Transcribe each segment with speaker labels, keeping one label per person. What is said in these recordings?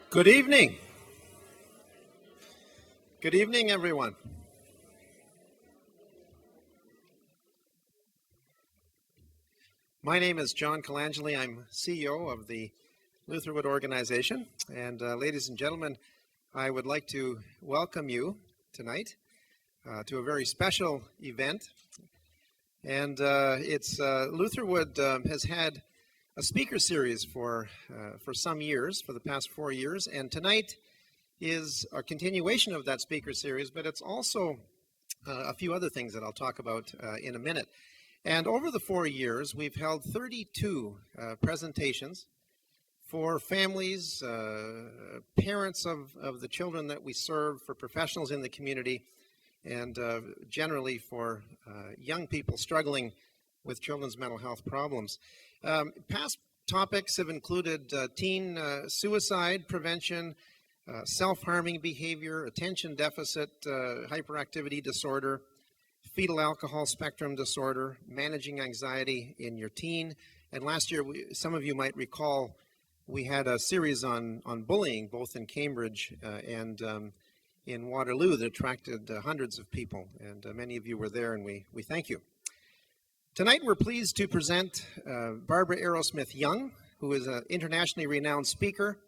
Speaker 1: Good evening. Good evening, everyone. My name is John Colangeli. I'm CEO of the Lutherwood organization. And ladies and gentlemen, I would like to welcome you tonight to a very special event. And Lutherwood has had a speaker series for some years, for the past 4 years. And tonight is a continuation of that speaker series, but it's also a few other things that I'll talk about in a minute. And over the 4 years, we've held 32 presentations for families, parents of the children that we serve, for professionals in the community, and generally for young people struggling with children's mental health problems. Past topics have included teen suicide prevention, self-harming behavior, attention deficit hyperactivity disorder, fetal alcohol spectrum disorder, managing anxiety in your teen. And last year, some of you might recall, we had a series on bullying, both in Cambridge and in Waterloo, that attracted hundreds of people. And many of you were there, and we thank you. Tonight, we're pleased to present Barbara Arrowsmith-Young, who is an internationally renowned speaker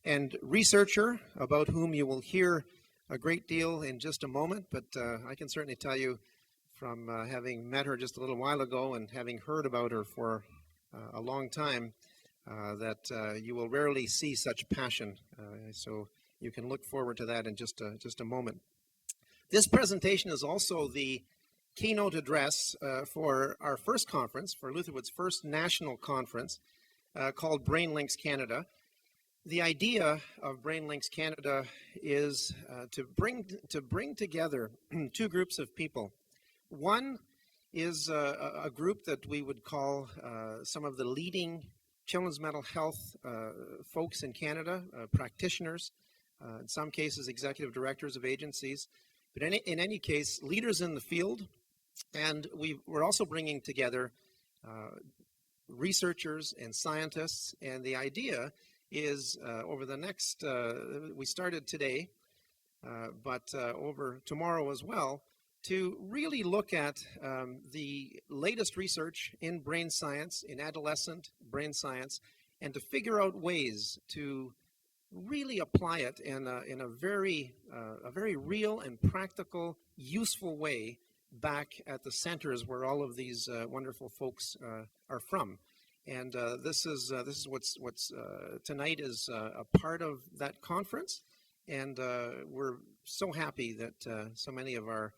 Speaker 1: and researcher, about whom you will hear a great deal in just a moment. But I can certainly tell you, from having met her just a little while ago and having heard about her for a long time, that you will rarely see such passion. So you can look forward to that in just a moment. This presentation is also the keynote address for our first conference, for Lutherwood's first national conference, called BrainLinks Canada. The idea of BrainLinks Canada is to bring together two groups of people. One is a group that we would call some of the leading children's mental health folks in Canada, practitioners, in some cases executive directors of agencies, but in any case, leaders in the field. And we're also bringing together researchers and scientists, and the idea is over the next, we started today, but over tomorrow as well, to really look at the latest research in brain science, in adolescent brain science, and to figure out ways to really apply it in a very real and practical, useful way back at the centers where all of these wonderful folks are from. And this is what's tonight is a part of that conference, and we're so happy that so many of our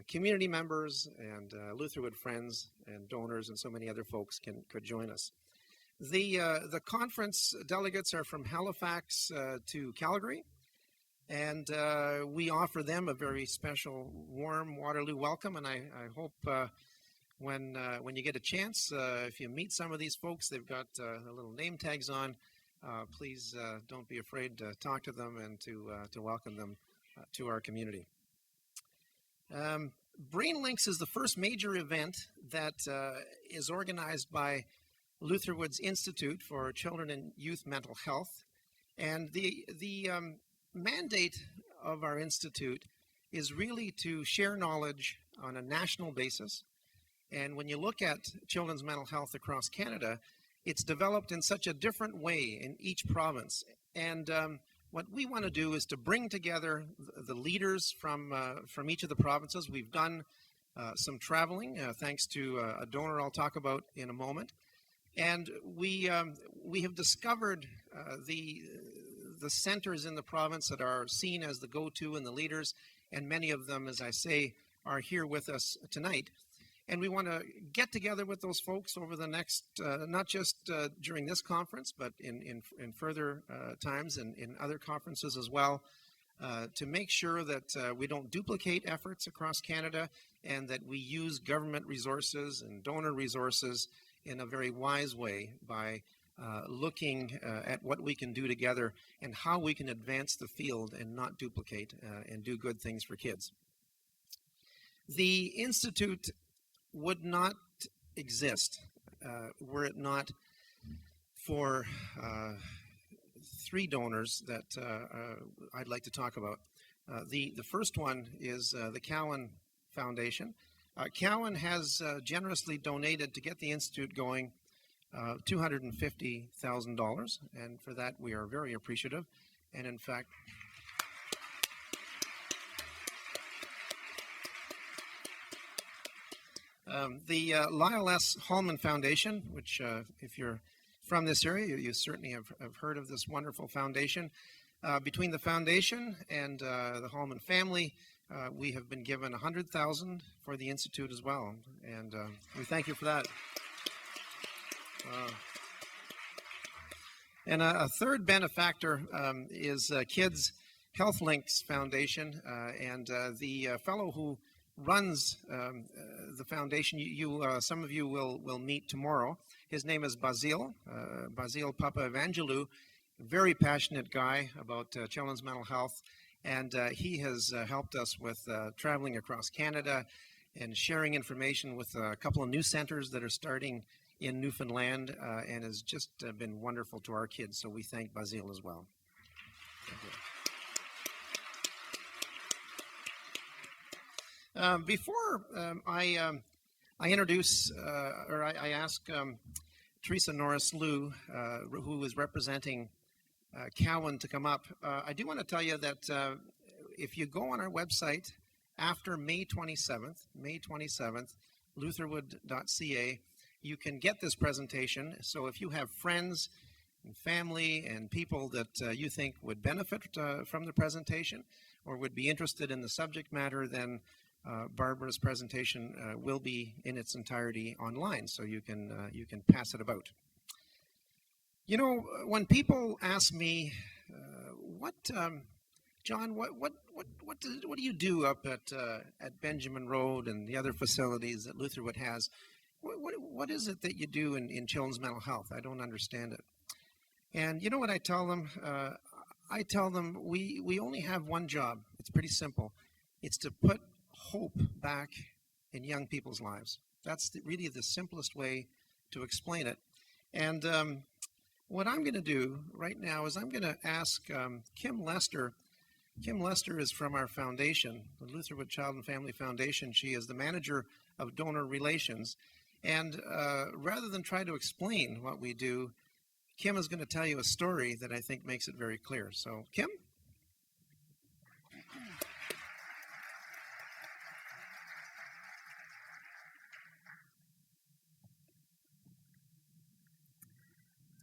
Speaker 1: community members and Lutherwood friends and donors and so many other folks could join us. The conference delegates are from Halifax to Calgary, and we offer them a very special, warm Waterloo welcome. And I hope when you get a chance, if you meet some of these folks, they've got little name tags on. Please don't be afraid to talk to them and to welcome them to our community. BrainLinks is the first major event that is organized by Lutherwood's Institute for Children and Youth Mental Health. And the mandate of our institute is really to share knowledge on a national basis. And when you look at children's mental health across Canada, it's developed in such a different way in each province. And what we want to do is to bring together the leaders from each of the provinces. We've done some traveling, thanks to a donor I'll talk about in a moment. And we have discovered the centers in the province that are seen as the go-to and the leaders, and many of them, as I say, are here with us tonight. And we want to get together with those folks over the next, not just during this conference, but in further times and in other conferences as well, to make sure that we don't duplicate efforts across Canada, and that we use government resources and donor resources in a very wise way by looking at what we can do together and how we can advance the field and not duplicate and do good things for kids. The Institute would not exist were it not for three donors that I'd like to talk about. The first one is the Cowan Foundation. Cowan has generously donated to get the Institute going $250,000, and for that we are very appreciative. And in fact, the Lyle S. Hallman Foundation, which if you're from this area, you certainly have heard of this wonderful foundation. Between the foundation and the Hallman family, we have been given $100,000 for the Institute as well, and we thank you for that. And a third benefactor is Kids Health Links Foundation, and the fellow who runs the foundation, some of you will meet tomorrow. His name is Basile Papa Evangelou, a very passionate guy about children's mental health, and he has helped us with traveling across Canada and sharing information with a couple of new centers that are starting in Newfoundland, and has just been wonderful to our kids, so we thank Basile as well. Thank you. Before I introduce, or I ask Teresa Norris-Liu, who is representing Cowan, to come up, I do want to tell you that if you go on our website after May 27th, Lutherwood.ca, you can get this presentation. So if you have friends and family and people that you think would benefit from the presentation or would be interested in the subject matter, then Barbara's presentation will be in its entirety online, so you can pass it about. You know, when people ask me, John, what do you do up at Benjamin Road and the other facilities that Lutherwood has? What is it that you do in children's mental health? I don't understand it. And you know what I tell them? I tell them we only have one job. It's pretty simple. It's to put hope back in young people's lives. That's really the simplest way to explain it. And what I'm going to do right now is I'm going to ask Kim Lester. Kim Lester is from our foundation, the Lutherwood Child and Family Foundation. She is the manager of donor relations. And rather than try to explain what we do, Kim is going to tell you a story that I think makes it very clear. So, Kim?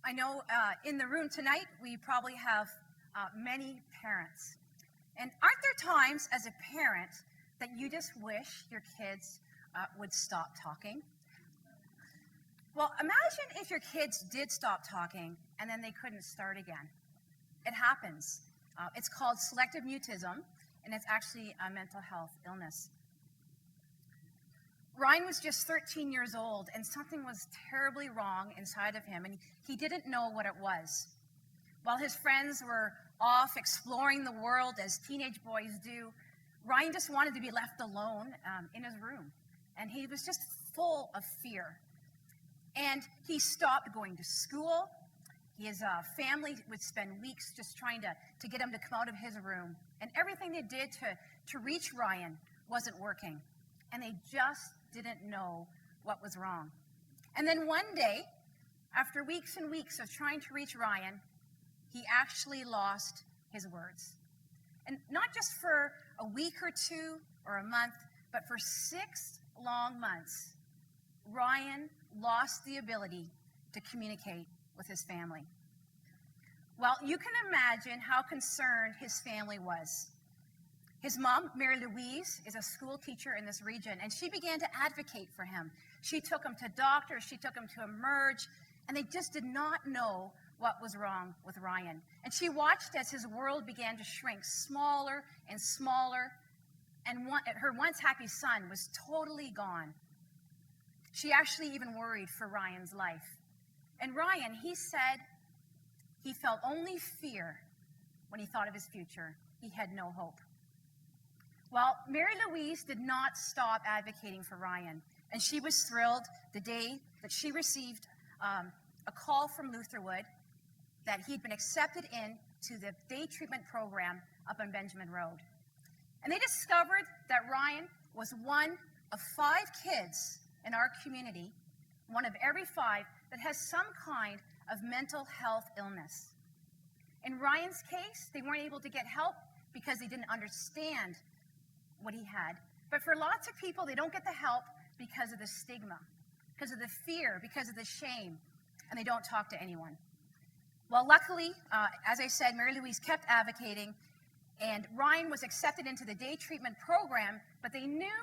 Speaker 2: I know in the room tonight, we probably have many parents. And aren't there times as a parent that you just wish your kids would stop talking? Well, imagine if your kids did stop talking and then they couldn't start again. It happens. It's called selective mutism, and it's actually a mental health illness. Ryan was just 13 years old, and something was terribly wrong inside of him, and he didn't know what it was. While his friends were off exploring the world as teenage boys do, Ryan just wanted to be left alone in his room, and he was just full of fear. And he stopped going to school. His family would spend weeks just trying to get him to come out of his room. And everything they did to reach Ryan wasn't working. And they just didn't know what was wrong. And then one day, after weeks and weeks of trying to reach Ryan, he actually lost his words. And not just for a week or two or a month, but for 6 long months, Ryan lost the ability to communicate with his family. Well, you can imagine how concerned his family was. His mom, Mary Louise, is a school teacher in this region, and she began to advocate for him. She took him to doctors, she took him to Emerge, and they just did not know what was wrong with Ryan. And she watched as his world began to shrink smaller and smaller, and her once happy son was totally gone. She actually even worried for Ryan's life. And Ryan, he said he felt only fear when he thought of his future. He had no hope. Well, Mary Louise did not stop advocating for Ryan, and she was thrilled the day that she received a call from Lutherwood that he'd been accepted into the day treatment program up on Benjamin Road. And they discovered that Ryan was one of 5 kids in our community, one of every 5, that has some kind of mental health illness. In Ryan's case, they weren't able to get help because they didn't understand what he had. But for lots of people, they don't get the help because of the stigma, because of the fear, because of the shame, and they don't talk to anyone. Well, luckily, as I said, Mary Louise kept advocating, and Ryan was accepted into the day treatment program, but they knew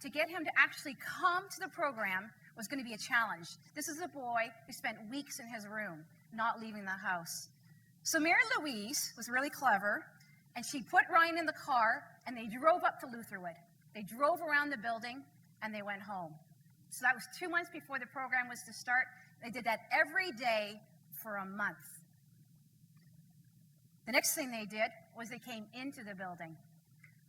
Speaker 2: to get him to actually come to the program was going to be a challenge. This is a boy who spent weeks in his room, not leaving the house. So Mary Louise was really clever, and she put Ryan in the car, and they drove up to Lutherwood. They drove around the building, and they went home. So that was 2 months before the program was to start. They did that every day for a month. The next thing they did was they came into the building.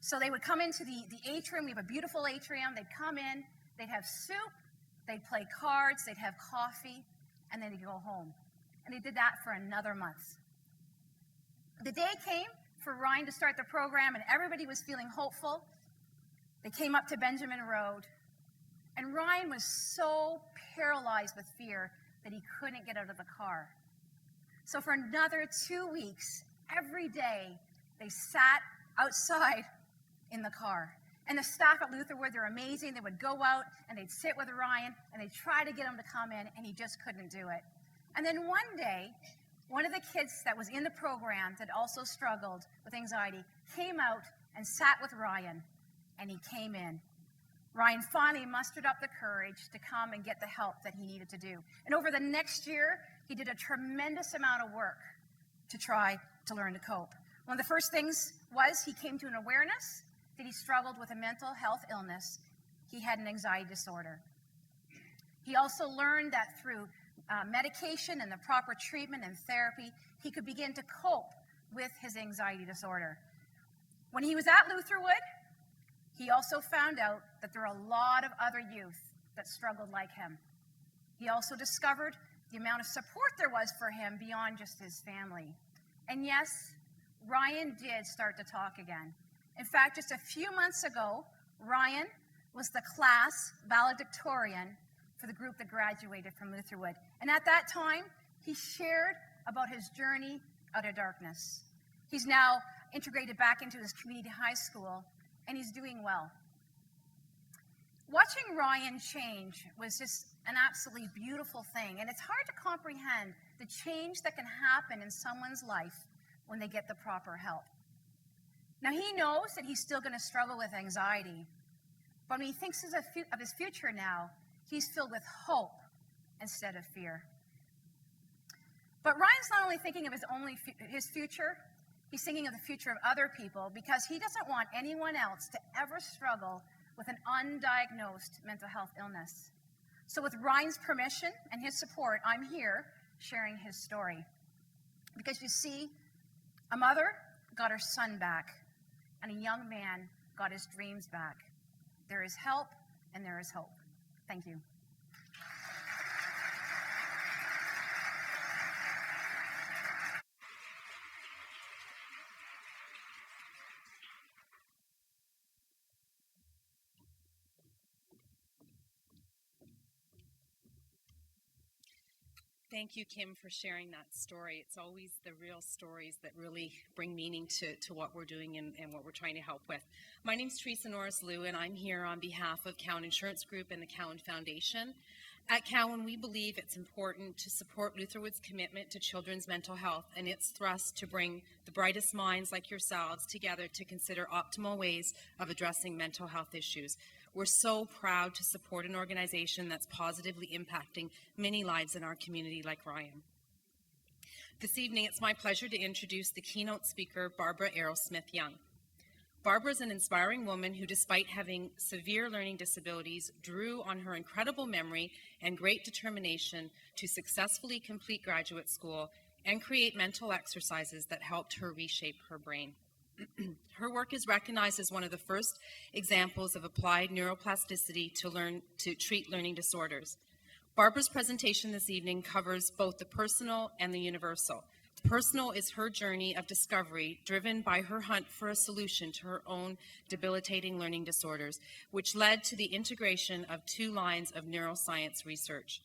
Speaker 2: So they would come into the atrium. We have a beautiful atrium. They'd come in, they'd have soup, they'd play cards, they'd have coffee, and then they'd go home. And they did that for another month. The day came for Ryan to start the program, and everybody was feeling hopeful. They came up to Benjamin Road, and Ryan was so paralyzed with fear that he couldn't get out of the car. So for another 2 weeks, every day, they sat outside in the car. And the staff at Lutherwood, they're amazing. They would go out, and they'd sit with Ryan, and they'd try to get him to come in, and he just couldn't do it. And then one day, one of the kids that was in the program that also struggled with anxiety came out and sat with Ryan, and he came in. Ryan finally mustered up the courage to come and get the help that he needed to do. And over the next year, he did a tremendous amount of work to try to learn to cope. One of the first things was he came to an awareness that he struggled with a mental health illness. He had an anxiety disorder. He also learned that through medication and the proper treatment and therapy, he could begin to cope with his anxiety disorder. When he was at Lutherwood, he also found out that there are a lot of other youth that struggled like him. He also discovered the amount of support there was for him beyond just his family. And yes, Ryan did start to talk again. In fact, just a few months ago, Ryan was the class valedictorian for the group that graduated from Lutherwood. And at that time, he shared about his journey out of darkness. He's now integrated back into his community high school, and he's doing well. Watching Ryan change was just an absolutely beautiful thing, and it's hard to comprehend the change that can happen in someone's life when they get the proper help. Now, he knows that he's still going to struggle with anxiety, but when he thinks of his future now, he's filled with hope instead of fear. But Ryan's not only thinking of his future, he's thinking of the future of other people, because he doesn't want anyone else to ever struggle with an undiagnosed mental health illness. So with Ryan's permission and his support, I'm here sharing his story. Because you see, a mother got her son back, and a young man got his dreams back. There is help, and there is hope. Thank you.
Speaker 3: Thank you, Kim, for sharing that story. It's always the real stories that really bring meaning to what we're doing and what we're trying to help with. My name's Teresa Norris-Liu, and I'm here on behalf of Cowan Insurance Group and the Cowan Foundation. At Cowan, we believe it's important to support Lutherwood's commitment to children's mental health and its thrust to bring the brightest minds like yourselves together to consider optimal ways of addressing mental health issues. We're so proud to support an organization that's positively impacting many lives in our community like Ryan. This evening, it's my pleasure to introduce the keynote speaker, Barbara Arrowsmith-Young. Barbara is an inspiring woman who, despite having severe learning disabilities, drew on her incredible memory and great determination to successfully complete graduate school and create mental exercises that helped her reshape her brain. Her work is recognized as one of the first examples of applied neuroplasticity to treat learning disorders. Barbara's presentation this evening covers both the personal and the universal. Personal is her journey of discovery, driven by her hunt for a solution to her own debilitating learning disorders, which led to the integration of 2 lines of neuroscience research.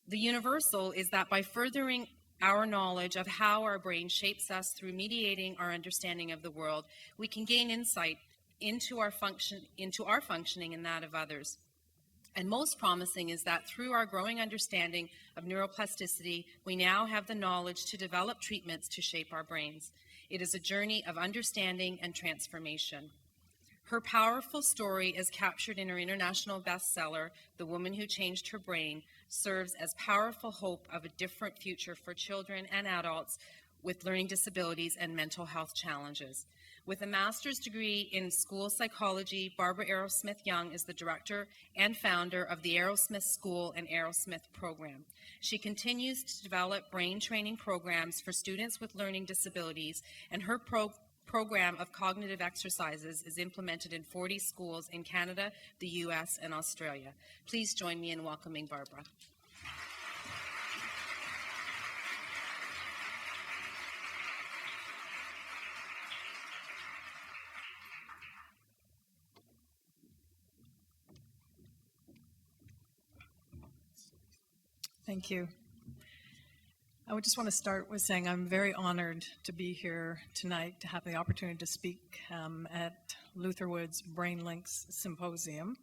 Speaker 3: The universal is that by furthering our knowledge of how our brain shapes us through mediating our understanding of the world, we can gain insight into our functioning and that of others. And most promising is that through our growing understanding of neuroplasticity, we now have the knowledge to develop treatments to shape our brains. It is a journey of understanding and transformation. Her powerful story, as captured in her international bestseller, The Woman Who Changed Her Brain, serves as powerful hope of a different future for children and adults with learning disabilities and mental health challenges. With a master's degree in school psychology, Barbara Arrowsmith-Young is the director and founder of the Arrowsmith School and Arrowsmith program. She continues to develop brain training programs for students with learning disabilities, and her program of cognitive exercises is implemented in 40 schools in Canada, the US, and Australia. Please join me in welcoming Barbara.
Speaker 4: Thank you. I would just want to start with saying I'm very honored to be here tonight to have the opportunity to speak at Lutherwood's BrainLinks Symposium.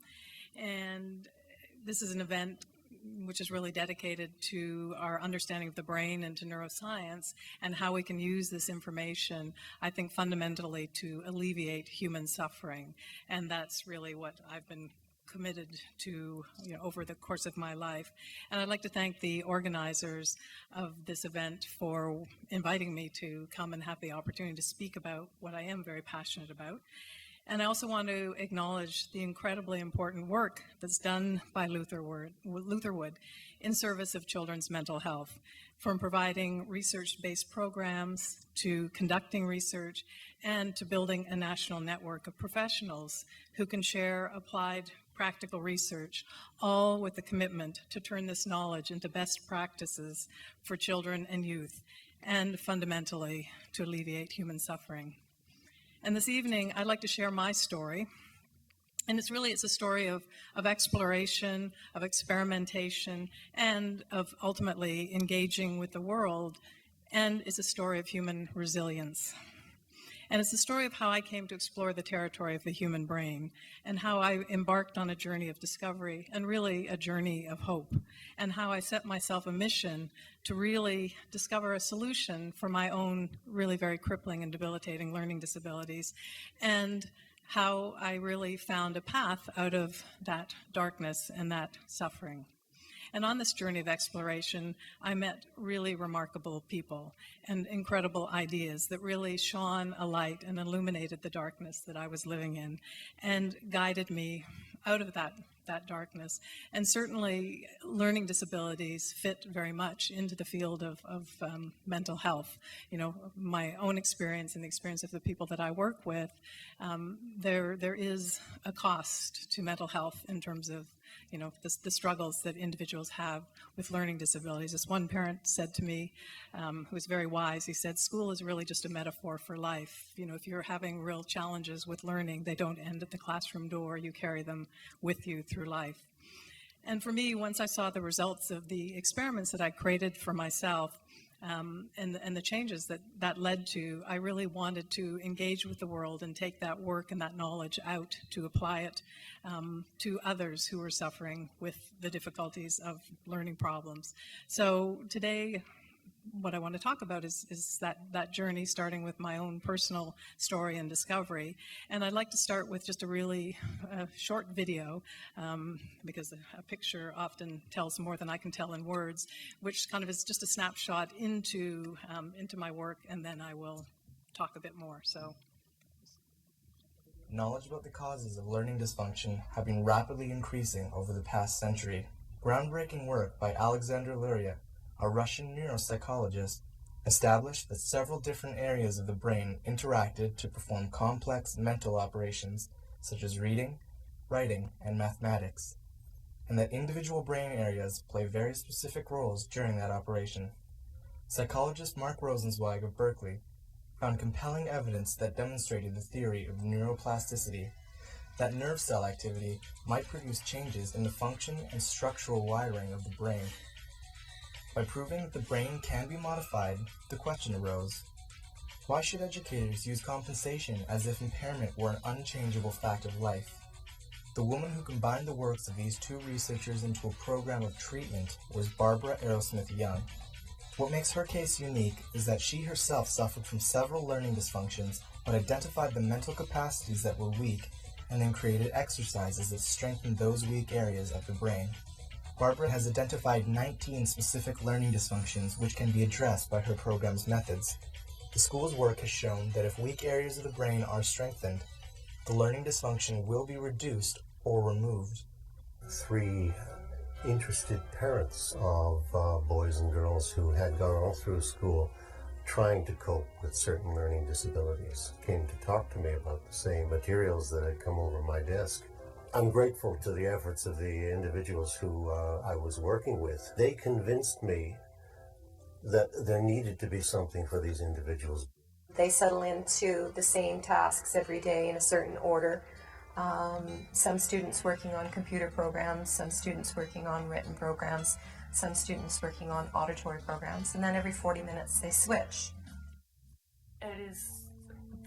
Speaker 4: And this is an event which is really dedicated to our understanding of the brain and to neuroscience and how we can use this information, I think, fundamentally to alleviate human suffering. And that's really what I've been committed to, over the course of my life. And I'd like to thank the organizers of this event for inviting me to come and have the opportunity to speak about what I am very passionate about. And I also want to acknowledge the incredibly important work that's done by Lutherwood in service of children's mental health, from providing research-based programs to conducting research and to building a national network of professionals who can share applied practical research, all with the commitment to turn this knowledge into best practices for children and youth, and fundamentally to alleviate human suffering. And this evening, I'd like to share my story. And it's a story of exploration, of experimentation, and of ultimately engaging with the world. And it's a story of human resilience. And it's the story of how I came to explore the territory of the human brain and how I embarked on a journey of discovery and really a journey of hope, and how I set myself a mission to really discover a solution for my own really very crippling and debilitating learning disabilities, and how I really found a path out of that darkness and that suffering. And on this journey of exploration, I met really remarkable people and incredible ideas that really shone a light and illuminated the darkness that I was living in and guided me out of that darkness. And certainly learning disabilities fit very much into the field of mental health. My own experience and the experience of the people that I work with, there is a cost to mental health in terms of the struggles that individuals have with learning disabilities. As one parent said to me, who was very wise, he said, school is really just a metaphor for life. If you're having real challenges with learning, they don't end at the classroom door. You carry them with you through life. And for me, once I saw the results of the experiments that I created for myself, and the changes that led to, I really wanted to engage with the world and take that work and that knowledge out to apply it to others who are suffering with the difficulties of learning problems. So today, what I want to talk about is that journey, starting with my own personal story and discovery. And I'd like to start with just a really short video, because a picture often tells more than I can tell in words, which kind of is just a snapshot into my work, and then I will talk a bit more. So,
Speaker 5: knowledge about the causes of learning dysfunction have been rapidly increasing over the past century. Groundbreaking work by Alexander Luria, a Russian neuropsychologist, established that several different areas of the brain interacted to perform complex mental operations such as reading, writing, and mathematics, and that individual brain areas play very specific roles during that operation. Psychologist Mark Rosenzweig of Berkeley found compelling evidence that demonstrated the theory of neuroplasticity, that nerve cell activity might produce changes in the function and structural wiring of the brain. By proving that the brain can be modified, the question arose, why should educators use compensation as if impairment were an unchangeable fact of life? The woman who combined the works of these two researchers into a program of treatment was Barbara Arrowsmith-Young. What makes her case unique is that she herself suffered from several learning dysfunctions, but identified the mental capacities that were weak and then created exercises that strengthened those weak areas of the brain. Barbara has identified 19 specific learning dysfunctions which can be addressed by her program's methods. The school's work has shown that if weak areas of the brain are strengthened, the learning dysfunction will be reduced or removed.
Speaker 6: 3 interested parents of boys and girls who had gone all through school trying to cope with certain learning disabilities came to talk to me about the same materials that had come over my desk. I'm grateful to the efforts of the individuals who I was working with. They convinced me that there needed to be something for these individuals.
Speaker 7: They settle into the same tasks every day in a certain order. Some students working on computer programs, some students working on written programs, some students working on auditory programs, and then every 40 minutes they switch.
Speaker 8: It is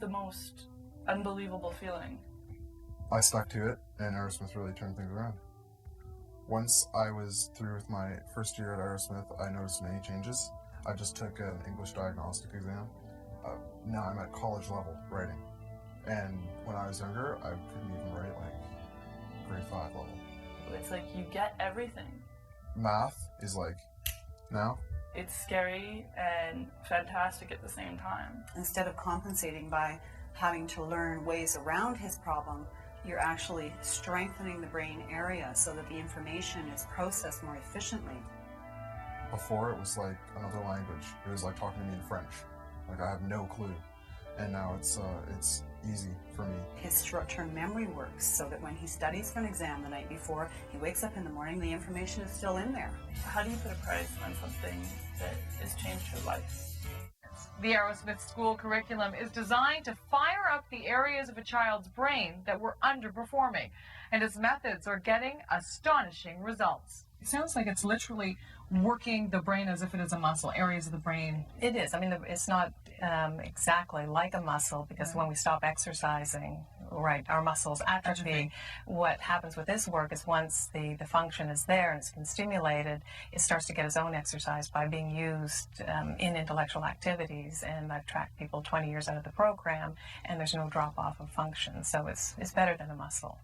Speaker 8: the most unbelievable feeling.
Speaker 9: I stuck to it, and Arrowsmith really turned things around. Once I was through with my first year at Arrowsmith, I noticed many changes. I just took an English diagnostic exam. Now I'm at college level writing. And when I was younger, I couldn't even write like grade 5 level.
Speaker 8: It's like you get everything.
Speaker 9: Math is like, now?
Speaker 8: It's scary and fantastic at the same time.
Speaker 10: Instead of compensating by having to learn ways around his problem, you're actually strengthening the brain area so that the information is processed more efficiently.
Speaker 9: Before it was like another language. It was like talking to me in French. Like I have no clue. And now it's easy for me.
Speaker 10: His short-term memory works so that when he studies for an exam the night before, he wakes up in the morning, the information is still in there.
Speaker 8: How do you put a price on something that has changed your life?
Speaker 11: The Arrowsmith School curriculum is designed to fire up the areas of a child's brain that were underperforming, and its methods are getting astonishing results.
Speaker 12: It sounds like it's literally working the brain as if it is a muscle, areas of the brain.
Speaker 4: It is. I mean, it's not exactly like a muscle, because when we stop exercising, right, our muscles atrophy. What happens with this work is once the function is there and it's been stimulated, it starts to get its own exercise by being used in intellectual activities. And I've tracked people 20 years out of the program, and there's no drop off of function. So it's better than a muscle.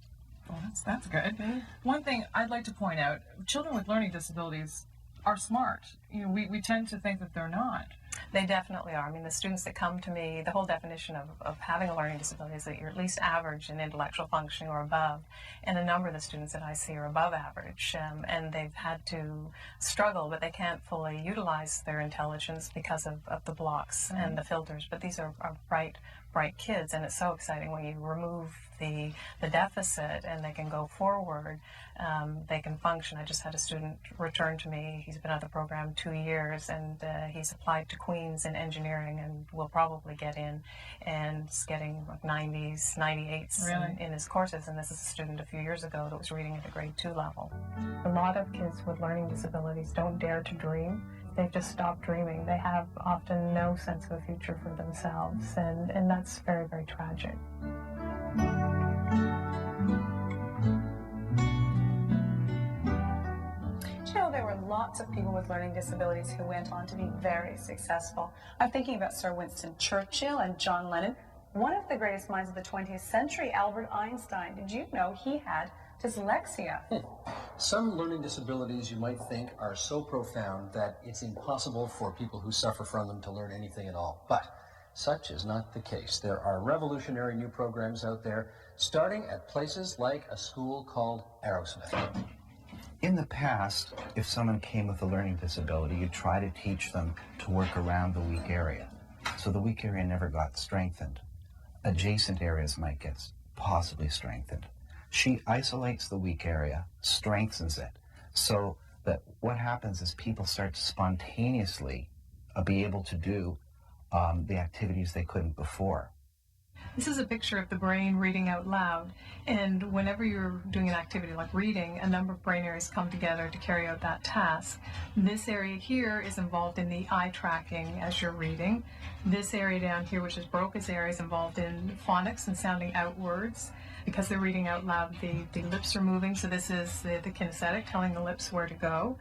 Speaker 12: Well, that's good. Mm-hmm. One thing I'd like to point out, children with learning disabilities are smart. You know, we tend to think that they're not.
Speaker 4: They definitely are. I mean, the students that come to me, the whole definition of having a learning disability is that you're at least average in intellectual functioning or above. And a number of the students that I see are above average. And they've had to struggle, but they can't fully utilize their intelligence because of the blocks and the filters. But these are bright kids, and it's so exciting when you remove the deficit and they can go forward, they can function. I just had a student return to me. He's been out of the program 2 years, and he's applied to Queen's in engineering and will probably get in, and is getting like 90s, 98s in his courses. And this is a student a few years ago that was reading at a grade 2 level. A lot of kids with learning disabilities don't dare to dream. They've just stopped dreaming. They have often no sense of a future for themselves, and that's very, very tragic.
Speaker 13: You know, there were lots of people with learning disabilities who went on to be very successful. I'm thinking about Sir Winston Churchill and John Lennon. One of the greatest minds of the 20th century, Albert Einstein. Did you know he had dyslexia?
Speaker 14: Some learning disabilities, you might think, are so profound that it's impossible for people who suffer from them to learn anything at all. But such is not the case. There are revolutionary new programs out there, starting at places like a school called Arrowsmith.
Speaker 15: In the past, if someone came with a learning disability, you'd try to teach them to work around the weak area. So the weak area never got strengthened. Adjacent areas might get possibly strengthened. She isolates the weak area, strengthens it, so that what happens is people start to spontaneously be able to do the activities they couldn't before.
Speaker 4: This is a picture of the brain reading out loud, and whenever you're doing an activity like reading, a number of brain areas come together to carry out that task. This area here is involved in the eye tracking as you're reading. This area down here, which is Broca's area, is involved in phonics and sounding out words. Because they're reading out loud, the lips are moving, so this is the kinesthetic, telling the lips where to go.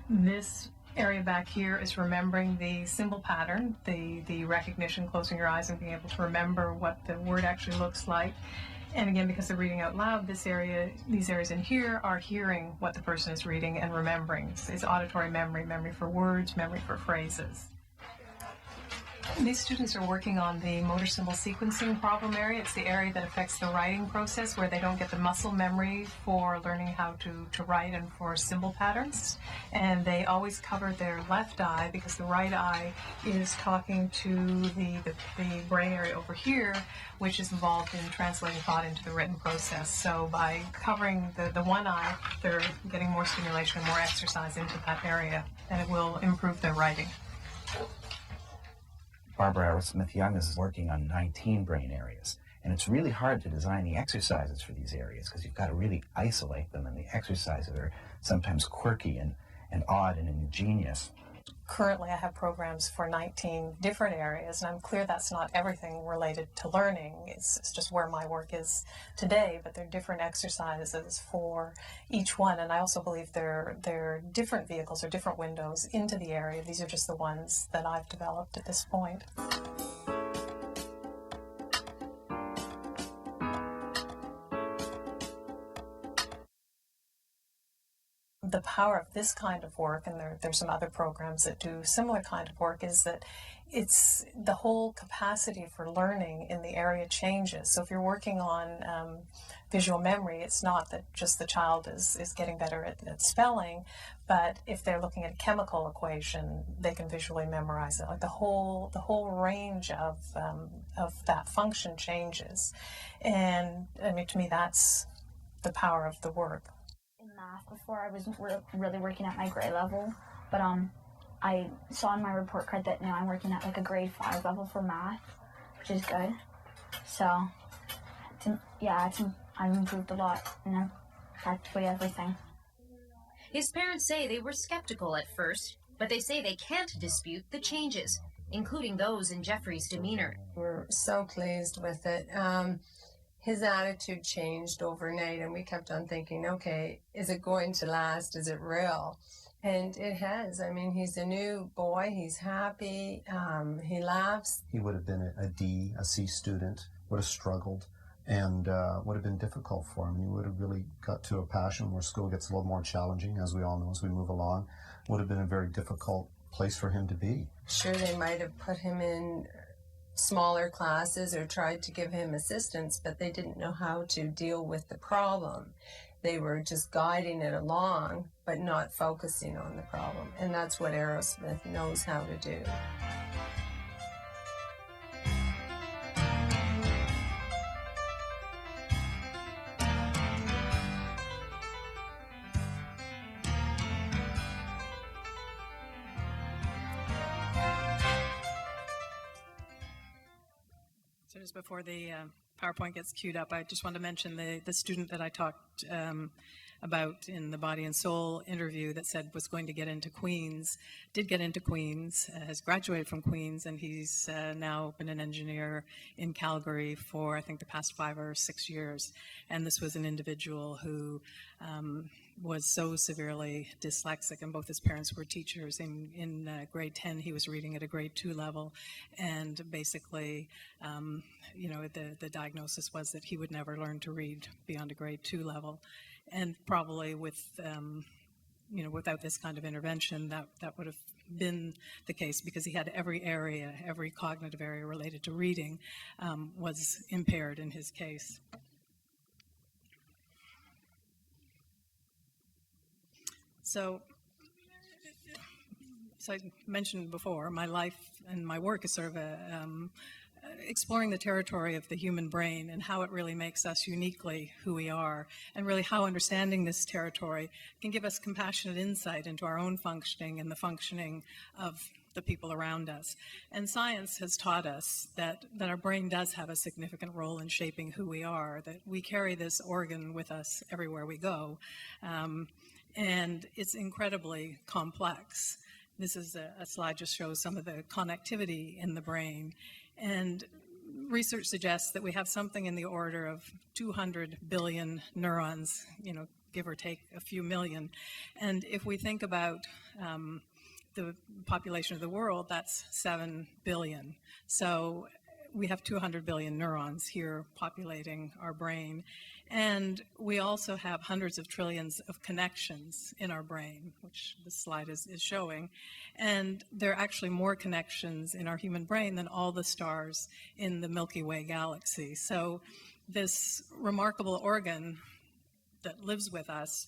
Speaker 4: This area back here is remembering the symbol pattern, the recognition, closing your eyes and being able to remember what the word actually looks like. And again, because they're reading out loud, these areas in here are hearing what the person is reading and remembering. It's auditory memory, memory for words, memory for phrases. These students are working on the motor symbol sequencing problem area. It's the area that affects the writing process, where they don't get the muscle memory for learning how to write and for symbol patterns. And they always cover their left eye because the right eye is talking to the brain area over here, which is involved in translating thought into the written process. So by covering the one eye, they're getting more stimulation and more exercise into that area, and it will improve their writing.
Speaker 15: Barbara Arrowsmith-Young is working on 19 brain areas, and it's really hard to design the exercises for these areas because you've got to really isolate them, and the exercises are sometimes quirky and odd and ingenious.
Speaker 4: Currently, I have programs for 19 different areas, and I'm clear that's not everything related to learning. It's just where my work is today, but there are different exercises for each one, and I also believe they're different vehicles or different windows into the area. These are just the ones that I've developed at this point. The power of this kind of work, and there's some other programs that do similar kind of work, is that it's the whole capacity for learning in the area changes. So if you're working on visual memory, it's not that just the child is getting better at spelling, but if they're looking at a chemical equation, they can visually memorize it. Like the whole range of that function changes. And I mean, to me, that's the power of the work.
Speaker 16: Math before. I wasn't really working at my grade level, but I saw in my report card that now I'm working at like a grade 5 level for math, which is good. So I've improved a lot in practically everything.
Speaker 17: His parents say they were skeptical at first, but they say they can't dispute the changes, including those in Jeffrey's demeanor.
Speaker 18: We're so pleased with it. His attitude changed overnight, and we kept on thinking, okay, is it going to last? Is it real? And it has. I mean, he's a new boy. He's happy. He laughs.
Speaker 19: He would have been a D, a C student, would have struggled, and would have been difficult for him. He would have really got to a passion where school gets a little more challenging, as we all know, as we move along. Would have been a very difficult place for him to be.
Speaker 18: Sure, they might have put him in smaller classes or tried to give him assistance, but they didn't know how to deal with the problem. They were just guiding it along, but not focusing on the problem. And that's what Arrowsmith knows how to do.
Speaker 4: So just before the PowerPoint gets queued up, I just want to mention the student that I talked about in the Body and Soul interview that said was going to get into Queen's, did get into Queen's, has graduated from Queen's, and he's now been an engineer in Calgary for, I think, the past 5 or 6 years. And this was an individual who was so severely dyslexic, and both his parents were teachers. In grade 10, he was reading at a grade 2 level, and basically, the diagnosis was that he would never learn to read beyond a grade 2 level. And probably with, without this kind of intervention, that would have been the case, because he had every cognitive area related to reading was impaired in his case. So I mentioned before, my life and my work is sort of exploring the territory of the human brain and how it really makes us uniquely who we are, and really how understanding this territory can give us compassionate insight into our own functioning and the functioning of the people around us. And science has taught us that our brain does have a significant role in shaping who we are, that we carry this organ with us everywhere we go. And it's incredibly complex. This is a slide just shows some of the connectivity in the brain. And research suggests that we have something in the order of 200 billion neurons, give or take a few million. And if we think about the population of the world, that's 7 billion. So we have 200 billion neurons here populating our brain. And we also have hundreds of trillions of connections in our brain, which this slide is showing. And there are actually more connections in our human brain than all the stars in the Milky Way galaxy. So this remarkable organ that lives with us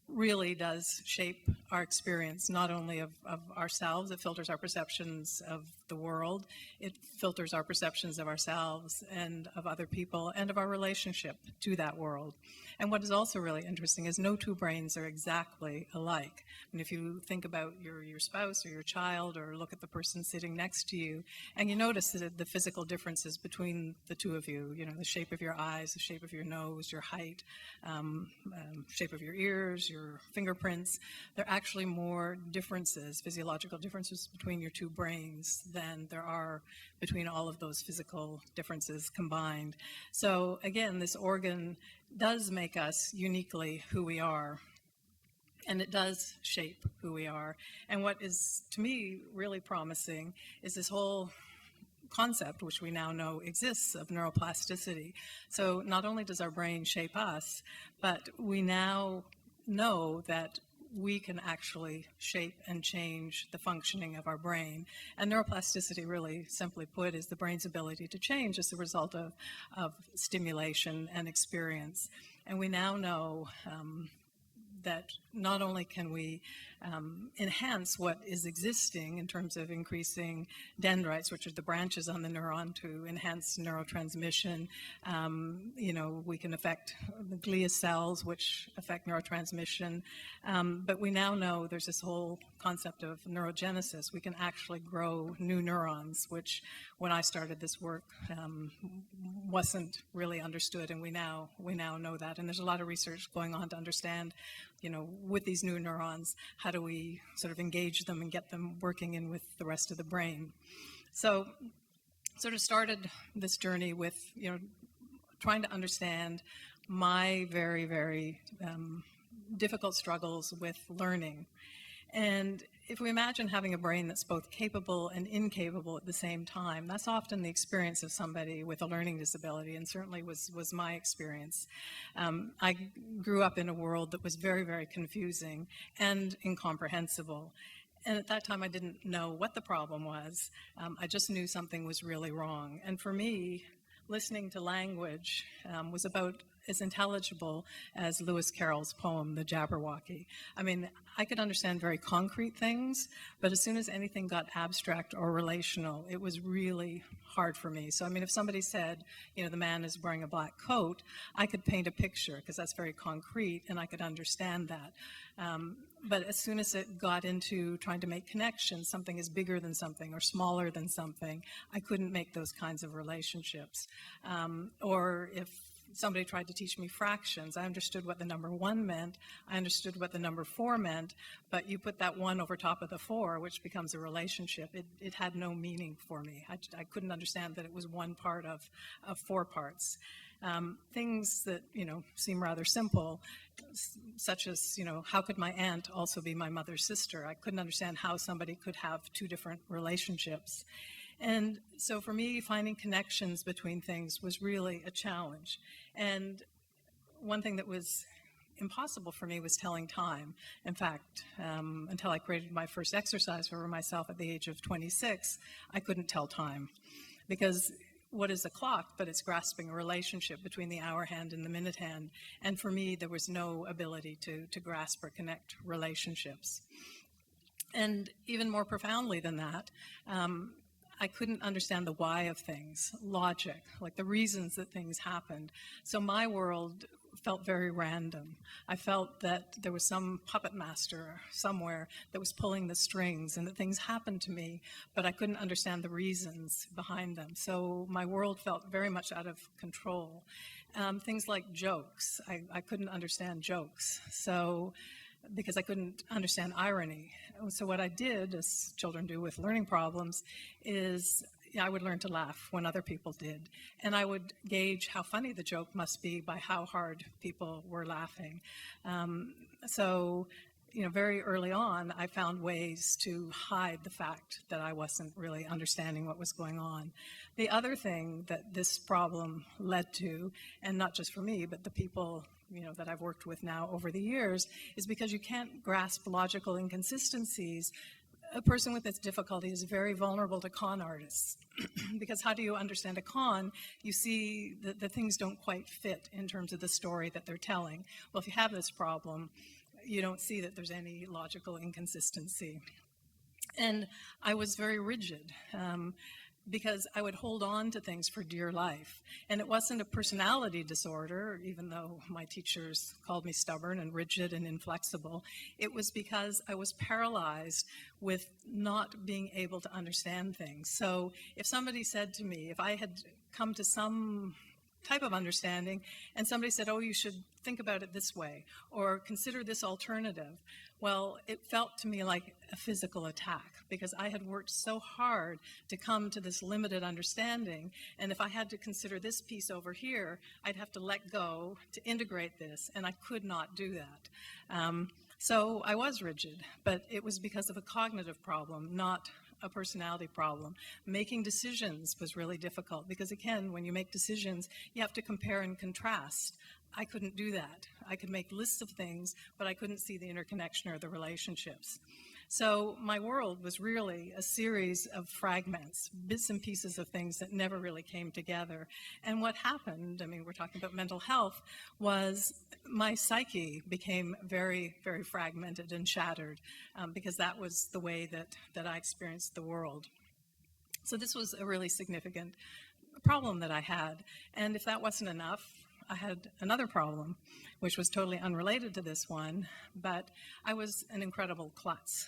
Speaker 4: really does shape our experience, not only of ourselves. It filters our perceptions of the world. It filters our perceptions of ourselves and of other people and of our relationship to that world. And what is also really interesting is no two brains are exactly alike. And if you think about your spouse or your child, or look at the person sitting next to you, and you notice the physical differences between the two of you, the shape of your eyes, the shape of your nose, your height, shape of your ears, your fingerprints, there are actually more differences, physiological differences between your two brains than there are between all of those physical differences combined. So again, this organ does make us uniquely who we are, and it does shape who we are. And what is, to me, really promising is this whole concept, which we now know exists, of neuroplasticity. So not only does our brain shape us, but we now know that we can actually shape and change the functioning of our brain. And neuroplasticity, really simply put, is the brain's ability to change as a result of stimulation and experience. And we now know that not only can we enhance what is existing in terms of increasing dendrites, which are the branches on the neuron to enhance neurotransmission. We can affect the glia cells, which affect neurotransmission. But we now know there's this whole concept of neurogenesis. We can actually grow new neurons, which when I started this work wasn't really understood, and we now know that. And there's a lot of research going on to understand, with these new neurons, how do we sort of engage them and get them working in with the rest of the brain. So sort of started this journey with, trying to understand my very, very difficult struggles with learning. And if we imagine having a brain that's both capable and incapable at the same time, that's often the experience of somebody with a learning disability, and certainly was my experience. I grew up in a world that was very, very confusing and incomprehensible. And at that time, I didn't know what the problem was. I just knew something was really wrong. And for me, listening to language was about as intelligible as Lewis Carroll's poem, The Jabberwocky. I mean, I could understand very concrete things, but as soon as anything got abstract or relational, it was really hard for me. So, I mean, if somebody said, the man is wearing a black coat, I could paint a picture because that's very concrete and I could understand that. But as soon as it got into trying to make connections, something is bigger than something or smaller than something, I couldn't make those kinds of relationships. Or if somebody tried to teach me fractions, I understood what the number 1 meant, I understood what the number 4 meant, but you put that 1 over top of the 4, which becomes a relationship, it had no meaning for me. I couldn't understand that it was one part of 4 parts. Things that, seem rather simple, such as, how could my aunt also be my mother's sister? I couldn't understand how somebody could have 2 different relationships. And so for me, finding connections between things was really a challenge. And one thing that was impossible for me was telling time. In fact, until I created my first exercise for myself at the age of 26, I couldn't tell time. Because what is a clock, but it's grasping a relationship between the hour hand and the minute hand. And for me, there was no ability to grasp or connect relationships. And even more profoundly than that, I couldn't understand the why of things, logic, like the reasons that things happened. So my world felt very random. I felt that there was some puppet master somewhere that was pulling the strings and that things happened to me, but I couldn't understand the reasons behind them. So my world felt very much out of control. Things like jokes, I couldn't understand jokes. So because I couldn't understand irony. So what I did, as children do with learning problems, is I would learn to laugh when other people did. And I would gauge how funny the joke must be by how hard people were laughing. So, very early on, I found ways to hide the fact that I wasn't really understanding what was going on. The other thing that this problem led to, and not just for me, but the people that I've worked with now over the years, is because you can't grasp logical inconsistencies. A person with this difficulty is very vulnerable to con artists because how do you understand a con? You see that the things don't quite fit in terms of the story that they're telling. Well, if you have this problem, you don't see that there's any logical inconsistency. And I was very rigid. Because I would hold on to things for dear life. And it wasn't a personality disorder, even though my teachers called me stubborn and rigid and inflexible. It was because I was paralyzed with not being able to understand things. So if somebody said to me, if I had come to some type of understanding and somebody said, oh, you should think about it this way or consider this alternative, well, it felt to me like a physical attack because I had worked so hard to come to this limited understanding, and if I had to consider this piece over here, I'd have to let go to integrate this, and I could not do that. So I was rigid, but it was because of a cognitive problem, not a personality problem. Making decisions was really difficult because, again, when you make decisions, you have to compare and contrast. I couldn't do that. I could make lists of things, but I couldn't see the interconnection or the relationships. So my world was really a series of fragments, bits and pieces of things that never really came together. And what happened, we're talking about mental health, was my psyche became very, very fragmented and shattered because that was the way that I experienced the world. So this was a really significant problem that I had. And if that wasn't enough, I had another problem, which was totally unrelated to this one, but I was an incredible klutz.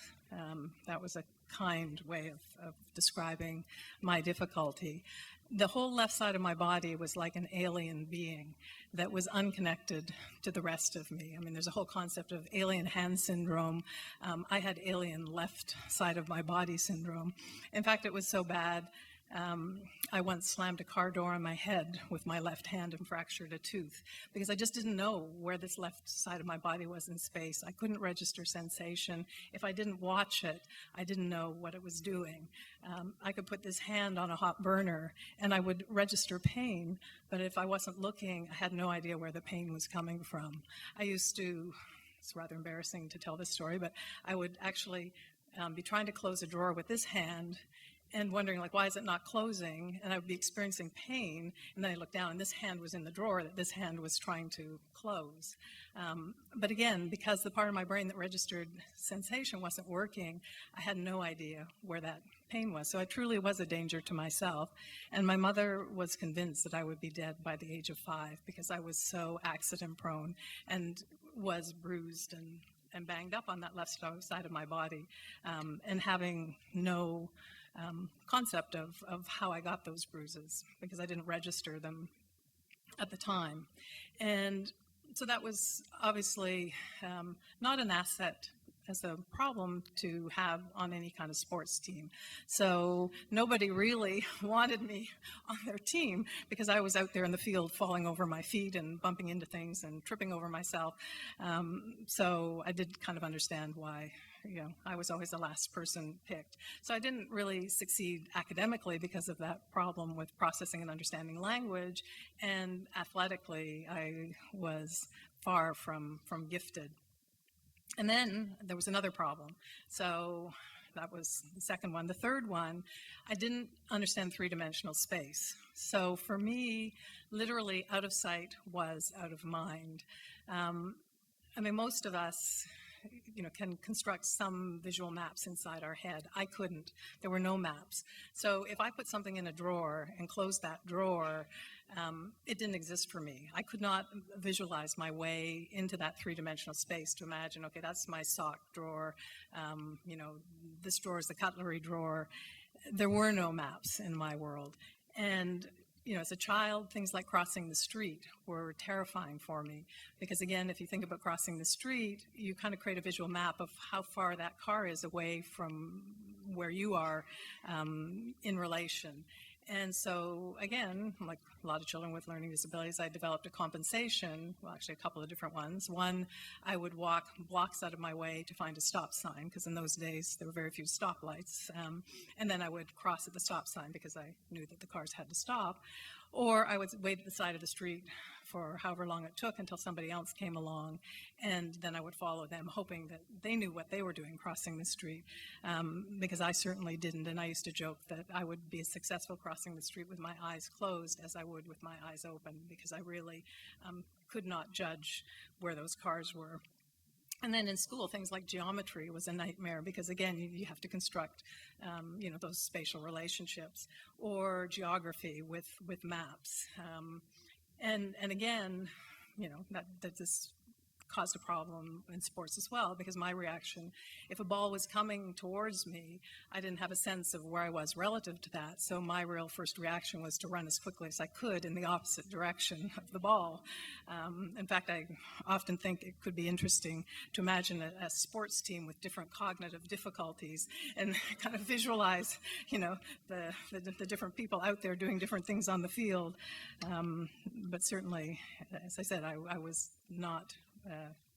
Speaker 4: That was a kind way of describing my difficulty. The whole left side of my body was like an alien being that was unconnected to the rest of me. There's a whole concept of alien hand syndrome. I had alien left side of my body syndrome. In fact, it was so bad, I once slammed a car door on my head with my left hand and fractured a tooth because I just didn't know where this left side of my body was in space. I couldn't register sensation. If I didn't watch it, I didn't know what it was doing. I could put this hand on a hot burner and I would register pain, but if I wasn't looking, I had no idea where the pain was coming from. I used to, it's rather embarrassing to tell this story, but I would actually be trying to close a drawer with this hand and wondering, why is it not closing? And I would be experiencing pain, and then I looked down, and this hand was in the drawer that this hand was trying to close. But again, because the part of my brain that registered sensation wasn't working, I had no idea where that pain was. So I truly was a danger to myself. And my mother was convinced that I would be dead by the age of 5 because I was so accident-prone and was bruised and banged up on that left side of my body, and having no concept of how I got those bruises because I didn't register them at the time. And so that was obviously not an asset as a problem to have on any kind of sports team. So nobody really wanted me on their team because I was out there in the field falling over my feet and bumping into things and tripping over myself. So I did kind of understand why I was always the last person picked. So I didn't really succeed academically because of that problem with processing and understanding language, and athletically I was far from gifted. And then there was another problem. So that was the second one. The third one, I didn't understand three-dimensional space. So for me, literally out of sight was out of mind. Most of us, can construct some visual maps inside our head. I couldn't. There were no maps. So if I put something in a drawer and closed that drawer, it didn't exist for me. I could not visualize my way into that three-dimensional space to imagine, okay, that's my sock drawer, this drawer is the cutlery drawer. There were no maps in my world. And as a child, things like crossing the street were terrifying for me because, again, if you think about crossing the street, you kind of create a visual map of how far that car is away from where you are in relation. And so, again, like a lot of children with learning disabilities, I developed a compensation, well, actually a couple of different ones. One, I would walk blocks out of my way to find a stop sign, because in those days there were very few stoplights. And then I would cross at the stop sign because I knew that the cars had to stop. Or I would wait at the side of the street for however long it took until somebody else came along, and then I would follow them, hoping that they knew what they were doing crossing the street, because I certainly didn't. And I used to joke that I would be as successful crossing the street with my eyes closed as I would with my eyes open, because I really could not judge where those cars were. And then in school, things like geometry was a nightmare because, again, you have to construct, those spatial relationships, or geography with maps. And again, that this caused a problem in sports as well, because my reaction, if a ball was coming towards me, I didn't have a sense of where I was relative to that. So my real first reaction was to run as quickly as I could in the opposite direction of the ball. In fact, I often think it could be interesting to imagine a sports team with different cognitive difficulties and kind of visualize, the different people out there doing different things on the field. But certainly, as I said, I was not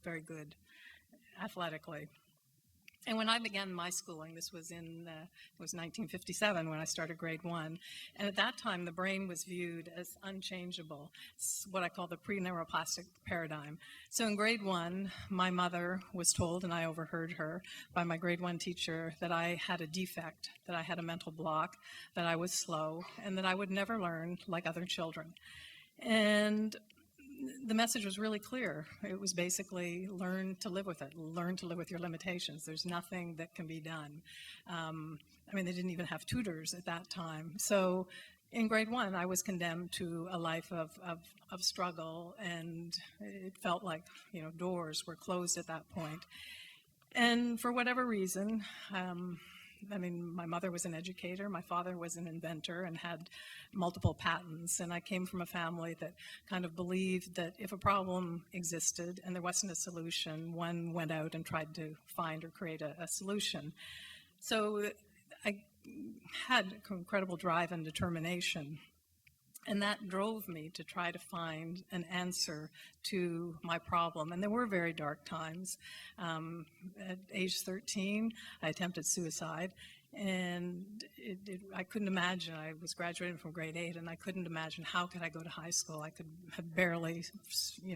Speaker 4: very good athletically. And when I began my schooling, this was it was 1957 when I started grade 1, and at that time the brain was viewed as unchangeable. It's what I call the pre-neuroplastic paradigm. So in grade 1, my mother was told, and I overheard her, by my grade 1 teacher that I had a defect, that I had a mental block, that I was slow, and that I would never learn like other children. And the message was really clear. It was basically learn to live with it, learn to live with your limitations. There's nothing that can be done. They didn't even have tutors at that time. So in grade 1, I was condemned to a life of struggle, and it felt like, doors were closed at that point. And for whatever reason, my mother was an educator, my father was an inventor and had multiple patents, and I came from a family that kind of believed that if a problem existed and there wasn't a solution, one went out and tried to find or create a solution. So I had incredible drive and determination, and that drove me to try to find an answer to my problem. And there were very dark times. At age 13, I attempted suicide. And I couldn't imagine. I was graduating from grade 8, and I couldn't imagine how could I go to high school. I could have barely,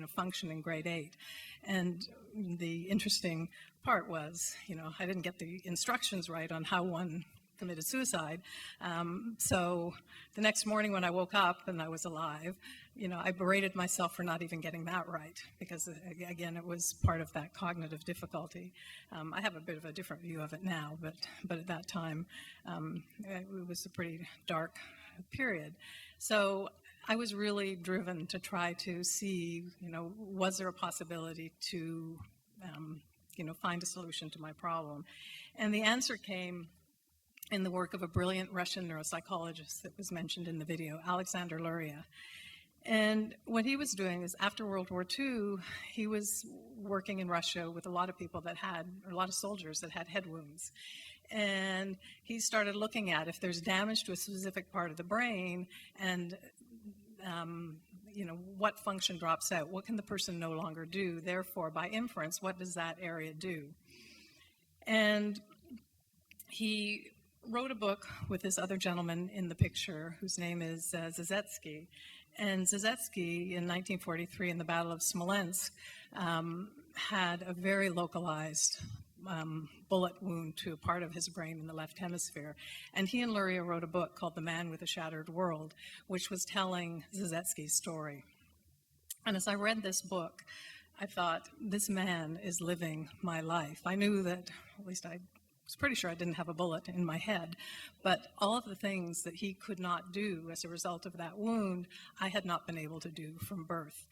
Speaker 4: function in grade 8. And the interesting part was, I didn't get the instructions right on how one committed suicide. So the next morning when I woke up and I was alive, I berated myself for not even getting that right, because again, it was part of that cognitive difficulty. I have a bit of a different view of it now, but at that time, it was a pretty dark period. So I was really driven to try to see, was there a possibility to, find a solution to my problem? And the answer came in the work of a brilliant Russian neuropsychologist that was mentioned in the video, Alexander Luria. And what he was doing is, after World War II, he was working in Russia with a lot of people a lot of soldiers that had head wounds. And he started looking at if there's damage to a specific part of the brain, and what function drops out, what can the person no longer do? Therefore, by inference, what does that area do? And he wrote a book with this other gentleman in the picture, whose name is Zizetsky. And Zizetsky, in 1943, in the Battle of Smolensk, had a very localized bullet wound to a part of his brain in the left hemisphere. And he and Luria wrote a book called The Man with a Shattered World, which was telling Zizetsky's story. And as I read this book, I thought, this man is living my life. I knew that, at least I was pretty sure I didn't have a bullet in my head, but all of the things that he could not do as a result of that wound, I had not been able to do from birth.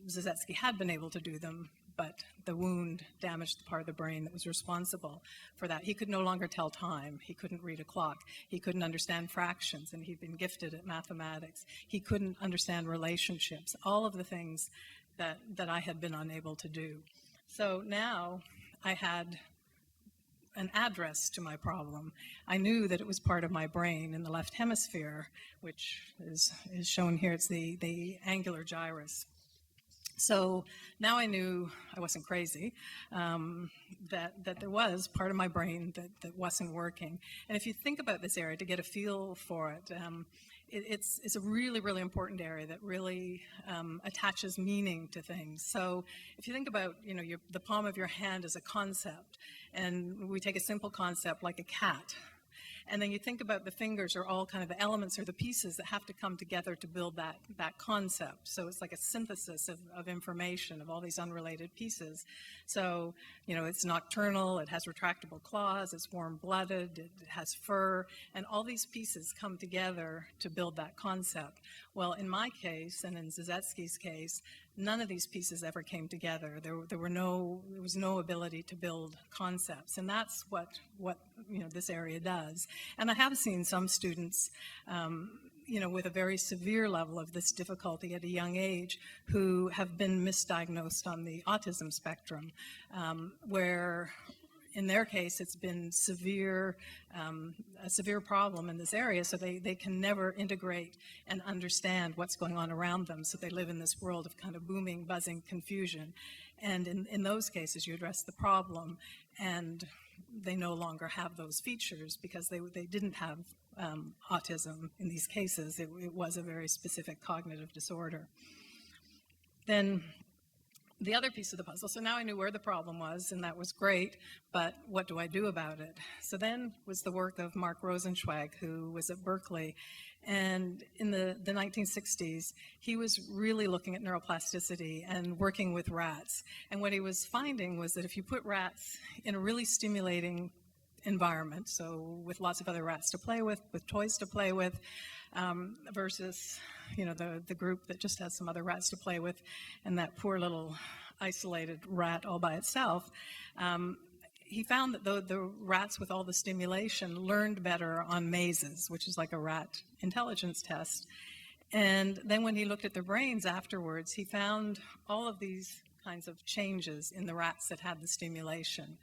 Speaker 4: Zizetsky had been able to do them, but the wound damaged the part of the brain that was responsible for that. He could no longer tell time. He couldn't read a clock. He couldn't understand fractions, and he'd been gifted at mathematics. He couldn't understand relationships, all of the things that I had been unable to do. So now I had an address to my problem. I knew that it was part of my brain in the left hemisphere, which is shown here. It's the angular gyrus. So now I knew I wasn't crazy, that there was part of my brain that wasn't working. And if you think about this area to get a feel for it, it's a really, really important area that really attaches meaning to things. So if you think about, the palm of your hand as a concept, and we take a simple concept like a cat, and then you think about the fingers are all kind of the elements or the pieces that have to come together to build that concept. So it's like a synthesis of information, of all these unrelated pieces. So, it's nocturnal, it has retractable claws, it's warm-blooded, it has fur, and all these pieces come together to build that concept. Well, in my case, and in Zizetsky's case, none of these pieces ever came together. There was no ability to build concepts, and that's what this area does. And I have seen some students, with a very severe level of this difficulty at a young age, who have been misdiagnosed on the autism spectrum, where in their case, it's been a severe problem in this area, so they can never integrate and understand what's going on around them, so they live in this world of kind of booming, buzzing confusion. And in those cases, you address the problem, and they no longer have those features because they didn't have autism in these cases. It was a very specific cognitive disorder. Then the other piece of the puzzle, so now I knew where the problem was, and that was great, but what do I do about it? So then was the work of Mark Rosenzweig, who was at Berkeley, and in the 1960s, he was really looking at neuroplasticity and working with rats. And what he was finding was that if you put rats in a really stimulating environment, so with lots of other rats to play with toys to play with, versus the group that just has some other rats to play with, and that poor little isolated rat all by itself, he found that the rats with all the stimulation learned better on mazes, which is like a rat intelligence test. And then when he looked at their brains afterwards, he found all of these kinds of changes in the rats that had the stimulation.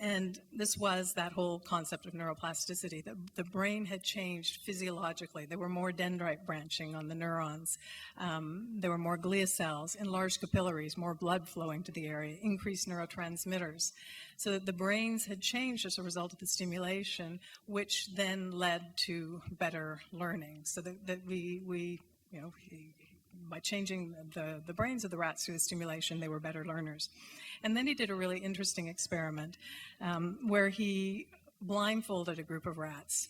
Speaker 4: And this was that whole concept of neuroplasticity. The brain had changed physiologically. There were more dendrite branching on the neurons. There were more glia cells, enlarged capillaries, more blood flowing to the area, increased neurotransmitters. So that the brains had changed as a result of the stimulation, which then led to better learning. So that we by changing the brains of the rats through the stimulation, they were better learners. And then he did a really interesting experiment where he blindfolded a group of rats,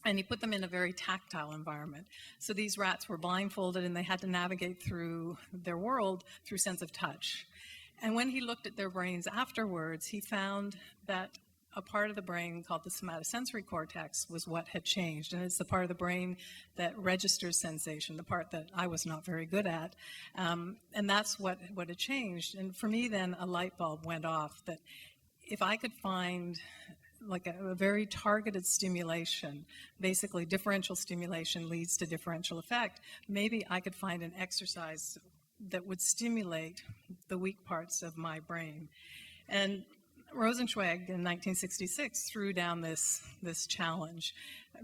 Speaker 4: and he put them in a very tactile environment. So these rats were blindfolded, and they had to navigate through their world through sense of touch. And when he looked at their brains afterwards, he found that a part of the brain called the somatosensory cortex was what had changed. And it's the part of the brain that registers sensation, the part that I was not very good at. And that's what had changed. And for me then, a light bulb went off that if I could find like a very targeted stimulation, basically differential stimulation leads to differential effect, maybe I could find an exercise that would stimulate the weak parts of my brain. And Rosenzweig in 1966 threw down this challenge,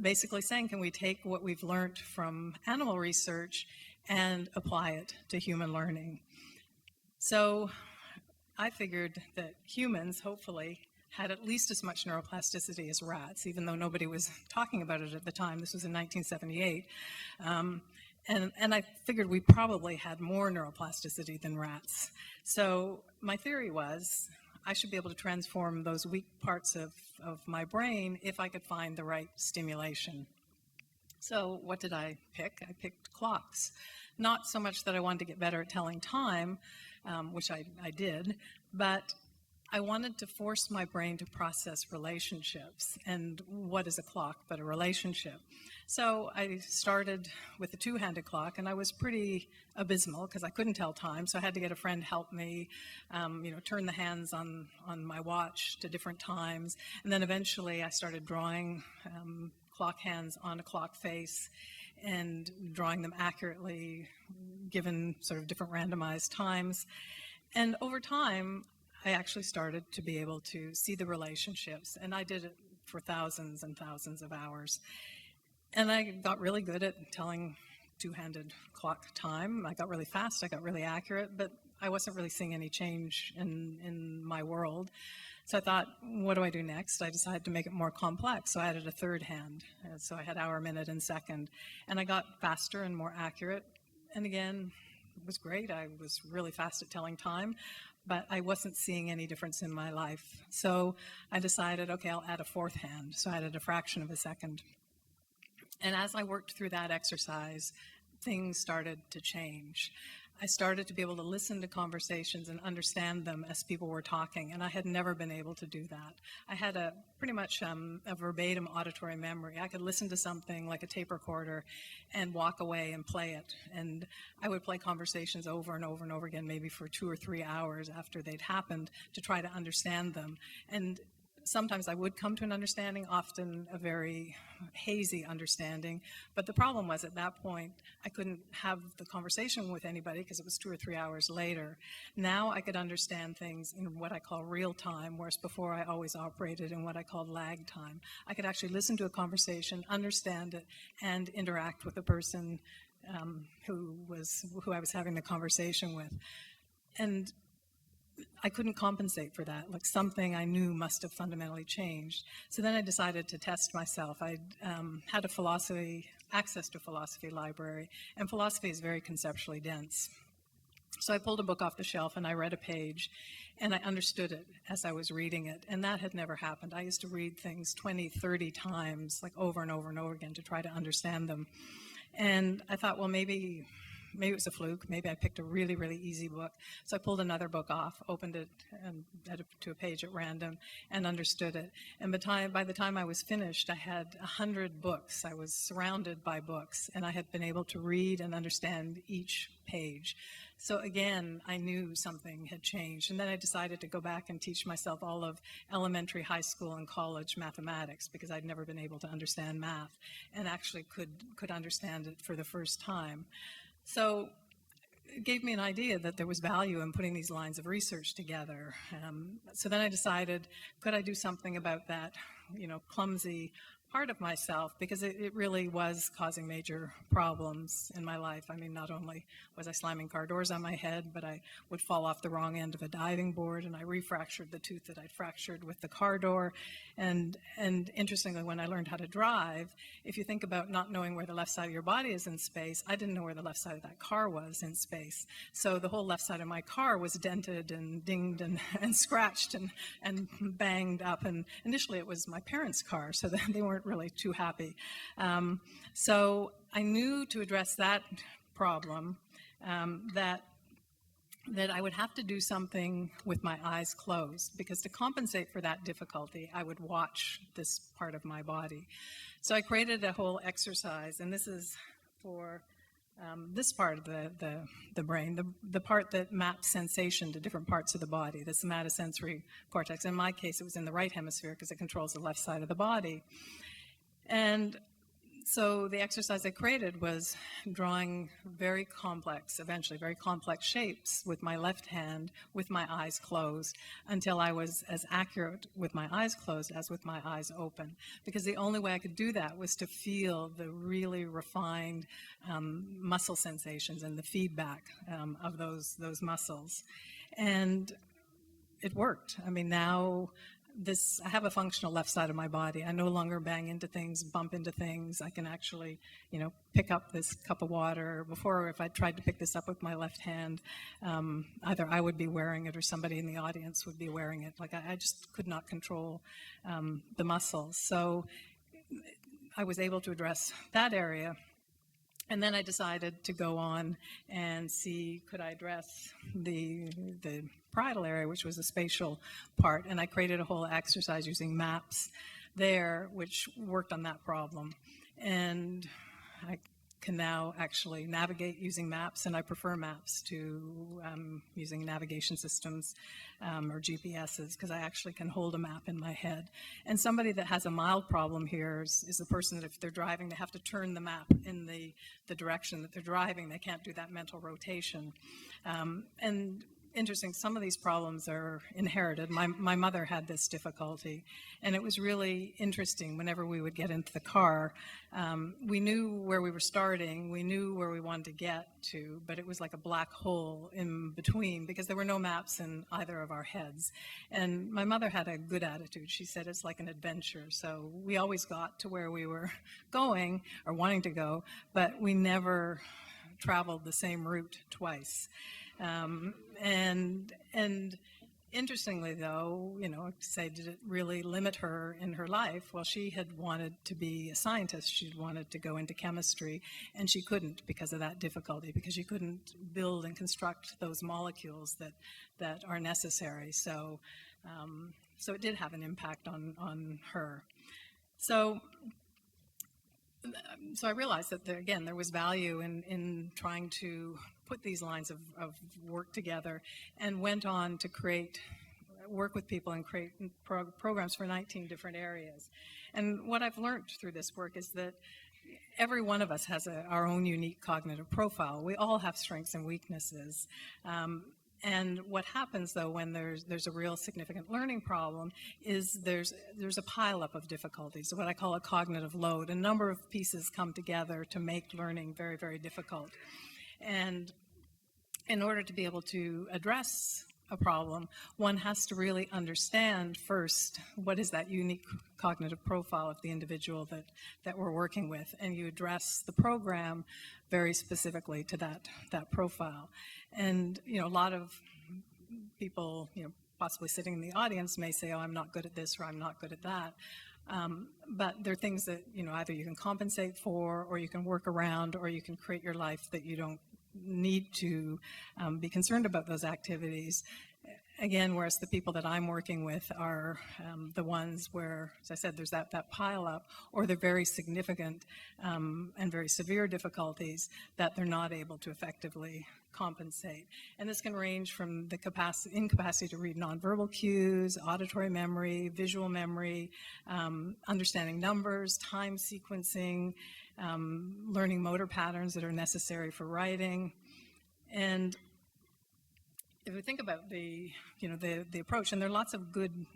Speaker 4: basically saying, can we take what we've learned from animal research and apply it to human learning? So I figured that humans, hopefully, had at least as much neuroplasticity as rats, even though nobody was talking about it at the time. This was in 1978. And I figured we probably had more neuroplasticity than rats. So my theory was I should be able to transform those weak parts of my brain if I could find the right stimulation. So what did I pick? I picked clocks. Not so much that I wanted to get better at telling time, which I did, but I wanted to force my brain to process relationships. And what is a clock but a relationship? So I started with a two-handed clock, and I was pretty abysmal because I couldn't tell time. So I had to get a friend help me, turn the hands on my watch to different times. And then eventually I started drawing clock hands on a clock face and drawing them accurately, given sort of different randomized times. And over time, I actually started to be able to see the relationships, and I did it for thousands and thousands of hours. And I got really good at telling two-handed clock time. I got really fast, I got really accurate, but I wasn't really seeing any change in my world. So I thought, what do I do next? I decided to make it more complex, so I added a third hand. So I had hour, minute, and second. And I got faster and more accurate. And again, it was great. I was really fast at telling time, but I wasn't seeing any difference in my life. So I decided, okay, I'll add a fourth hand. So I added a fraction of a second. And as I worked through that exercise, things started to change. I started to be able to listen to conversations and understand them as people were talking, and I had never been able to do that. I had pretty much a verbatim auditory memory. I could listen to something like a tape recorder and walk away and play it. And I would play conversations over and over and over again, maybe for 2 or 3 hours after they'd happened, to try to understand them. And sometimes I would come to an understanding, often a very hazy understanding. But the problem was, at that point, I couldn't have the conversation with anybody because it was 2 or 3 hours later. Now I could understand things in what I call real time, whereas before I always operated in what I called lag time. I could actually listen to a conversation, understand it, and interact with the person who I was having the conversation with. And I couldn't compensate for that. Like, something I knew must have fundamentally changed. So then I decided to test myself. I had access to a philosophy library, and philosophy is very conceptually dense. So I pulled a book off the shelf and I read a page, and I understood it as I was reading it. And that had never happened. I used to read things 20, 30 times, like over and over and over again, to try to understand them. And I thought, well, maybe it was a fluke. Maybe I picked a really, really easy book. So I pulled another book off, opened it to a page at random, and understood it. And by the time I was finished, I had 100 books. I was surrounded by books, and I had been able to read and understand each page. So again, I knew something had changed. And then I decided to go back and teach myself all of elementary, high school, and college mathematics, because I'd never been able to understand math, and actually could understand it for the first time. So it gave me an idea that there was value in putting these lines of research together. So then I decided, could I do something about that, clumsy part of myself, because it really was causing major problems in my life. I mean, not only was I slamming car doors on my head, but I would fall off the wrong end of a diving board, and I refractured the tooth that I'd fractured with the car door. And interestingly, when I learned how to drive, if you think about not knowing where the left side of your body is in space, I didn't know where the left side of that car was in space. So the whole left side of my car was dented and dinged and scratched and banged up. And initially it was my parents' car, so they weren't really too happy. So I knew to address that problem that I would have to do something with my eyes closed, because to compensate for that difficulty, I would watch this part of my body. So I created a whole exercise, and this is for this part of the brain, the part that maps sensation to different parts of the body, the somatosensory cortex. In my case, it was in the right hemisphere because it controls the left side of the body. And so the exercise I created was drawing eventually very complex shapes with my left hand with my eyes closed, until I was as accurate with my eyes closed as with my eyes open. Because the only way I could do that was to feel the really refined muscle sensations and the feedback of those muscles. And it worked. I mean, now I have a functional left side of my body. I no longer bang into things, bump into things. I can actually, pick up this cup of water. Before, if I tried to pick this up with my left hand, either I would be wearing it or somebody in the audience would be wearing it. Like, I just could not control the muscles. So I was able to address that area. And then I decided to go on and see, could I address the parietal area, which was the spatial part. And I created a whole exercise using maps there, which worked on that problem. And I can now actually navigate using maps, and I prefer maps to using navigation systems or GPSs, because I actually can hold a map in my head. And somebody that has a mild problem here is the person that if they're driving, they have to turn the map in the direction that they're driving. They can't do that mental rotation. And interesting, some of these problems are inherited. My mother had this difficulty, and it was really interesting. Whenever we would get into the car, we knew where we were starting, we knew where we wanted to get to, but it was like a black hole in between because there were no maps in either of our heads. And my mother had a good attitude. She said it's like an adventure. So we always got to where we were going or wanting to go, but we never traveled the same route twice. And interestingly, though, you know, say, did it really limit her in her life? Well, she had wanted to be a scientist. She'd wanted to go into chemistry, and she couldn't because of that difficulty, because she couldn't build and construct those molecules that are necessary. So, so it did have an impact on her. So I realized that there was value in trying to put these lines of work together, and went on to work with people and create programs for 19 different areas. And what I've learned through this work is that every one of us has our own unique cognitive profile. We all have strengths and weaknesses. And what happens, though, when there's a real significant learning problem is there's a pileup of difficulties, what I call a cognitive load. A number of pieces come together to make learning very, very difficult. And in order to be able to address a problem, one has to really understand first what is that unique cognitive profile of the individual that we're working with, and you address the program very specifically to that profile. And you know, a lot of people, you know, possibly sitting in the audience may say, oh, I'm not good at this or I'm not good at that. But there are things that, you know, either you can compensate for, or you can work around, or you can create your life that you don't need to be concerned about those activities. Again, whereas the people that I'm working with are the ones where, as I said, there's that pile up, or they're very significant and very severe difficulties that they're not able to effectively compensate. And this can range from the incapacity to read nonverbal cues, auditory memory, visual memory, understanding numbers, time sequencing, learning motor patterns that are necessary for writing. And if we think about the approach, and there are lots of good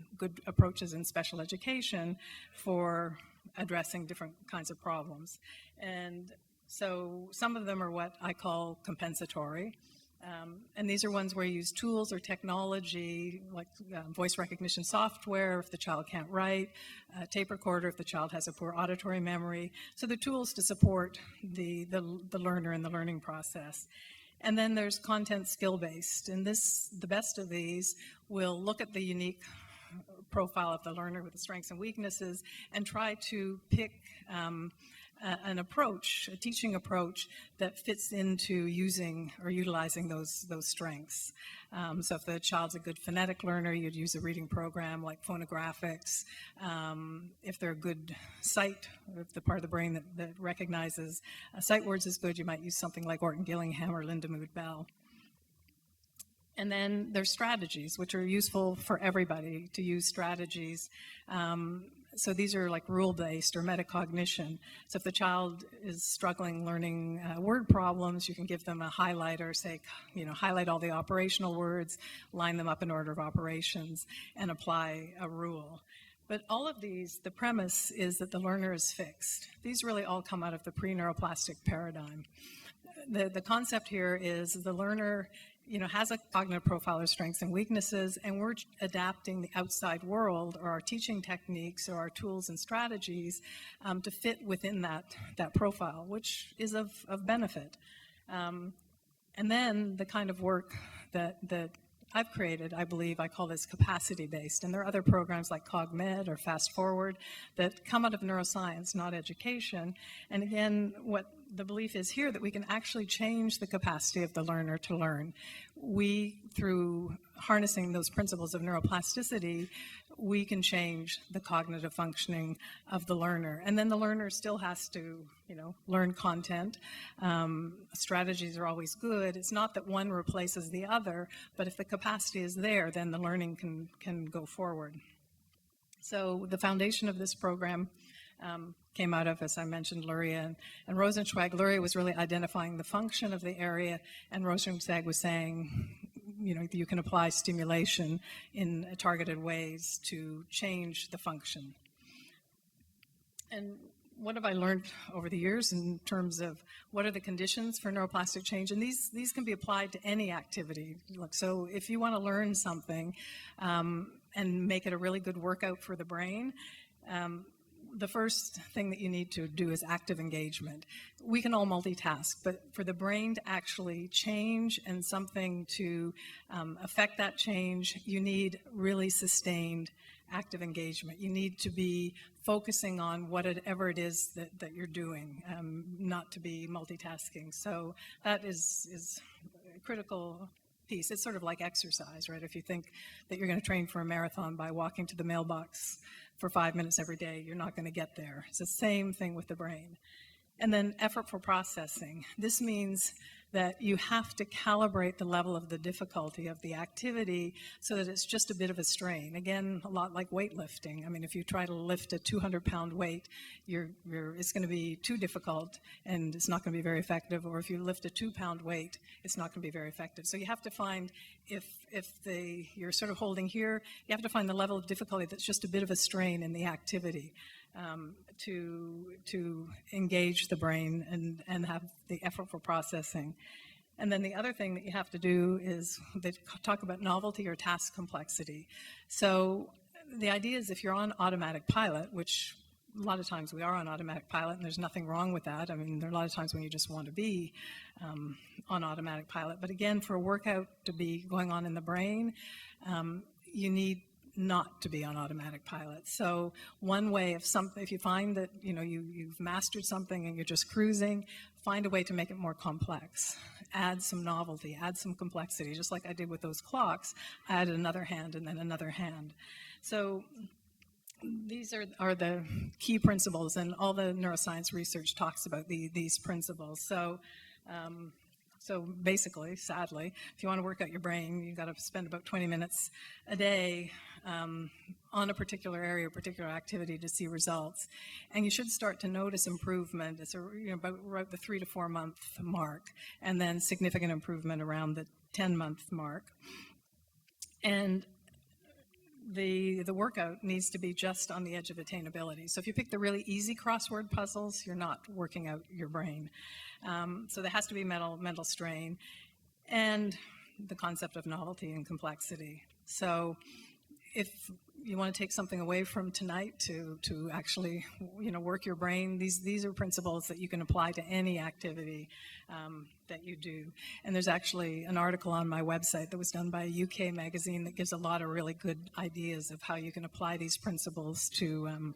Speaker 4: approaches in special education for addressing different kinds of problems. And so some of them are what I call compensatory. And these are ones where you use tools or technology like voice recognition software if the child can't write, a tape recorder if the child has a poor auditory memory. So the tools to support the learner in the learning process. And then there's content skill-based, and the best of these will look at the unique profile of the learner with the strengths and weaknesses and try to pick an approach, a teaching approach that fits into using or utilizing those strengths. So if the child's a good phonetic learner, you'd use a reading program like phonographics. If they're a good sight, if the part of the brain that recognizes sight words is good, you might use something like Orton Gillingham or Lindemood Bell. And then there's strategies, which are useful for everybody to use strategies. So these are like rule-based or metacognition. So if the child is struggling learning word problems, you can give them a highlighter, say, you know, highlight all the operational words, line them up in order of operations, and apply a rule. But all of these, the premise is that the learner is fixed. These really all come out of the pre-neuroplastic paradigm. The concept here is the learner, you know, has a cognitive profile of strengths and weaknesses, and we're adapting the outside world or our teaching techniques or our tools and strategies to fit within that profile, which is of benefit. And then the kind of work that I've created, I believe, I call this capacity-based. And there are other programs like CogMed or Fast Forward that come out of neuroscience, not education. And again, what the belief is here that we can actually change the capacity of the learner to learn. We, through harnessing those principles of neuroplasticity, we can change the cognitive functioning of the learner. And then the learner still has to, learn content. Strategies are always good. It's not that one replaces the other, but if the capacity is there, then the learning can go forward. So the foundation of this program came out of, as I mentioned, Luria and Rosenzweig. Luria was really identifying the function of the area, and Rosenzweig was saying, you can apply stimulation in targeted ways to change the function. And what have I learned over the years in terms of what are the conditions for neuroplastic change? And these can be applied to any activity. So if you want to learn something and make it a really good workout for the brain, the first thing that you need to do is active engagement. We can all multitask, but for the brain to actually change and something to affect that change, you need really sustained active engagement. You need to be focusing on whatever it is that you're doing, not to be multitasking. So that is a critical piece. It's sort of like exercise, right? If you think that you're going to train for a marathon by walking to the mailbox for 5 minutes every day, you're not going to get there. It's the same thing with the brain. And then effort for processing. This means that you have to calibrate the level of the difficulty of the activity so that it's just a bit of a strain. Again, a lot like weightlifting. I mean, if you try to lift a 200-pound weight, it's going to be too difficult and it's not going to be very effective. Or if you lift a 2-pound weight, it's not going to be very effective. So you have to find, if you're sort of holding here, you have to find the level of difficulty that's just a bit of a strain in the activity. To engage the brain and have the effort for processing. And then the other thing that you have to do is they talk about novelty or task complexity. So the idea is if you're on automatic pilot, which a lot of times we are on automatic pilot, and there's nothing wrong with that. I mean, there are a lot of times when you just want to be on automatic pilot. But again, for a workout to be going on in the brain, you need not to be on automatic pilot. So one way of something, if you find that you've mastered something and you're just cruising, find a way to make it more complex. Add some novelty, add some complexity, just like I did with those clocks. I added another hand and then another hand. So these are the key principles, and all the neuroscience research talks about these principles. So basically, sadly, if you want to work out your brain, you've got to spend about 20 minutes a day on a particular area, a particular activity to see results. And you should start to notice improvement. It's about the 3 to 4 month mark, and then significant improvement around the 10-month mark. And the workout needs to be just on the edge of attainability. So if you pick the really easy crossword puzzles, you're not working out your brain. So there has to be mental strain and the concept of novelty and complexity. So if you want to take something away from tonight to actually work your brain, these are principles that you can apply to any activity that you do. And there's actually an article on my website that was done by a UK magazine that gives a lot of really good ideas of how you can apply these principles to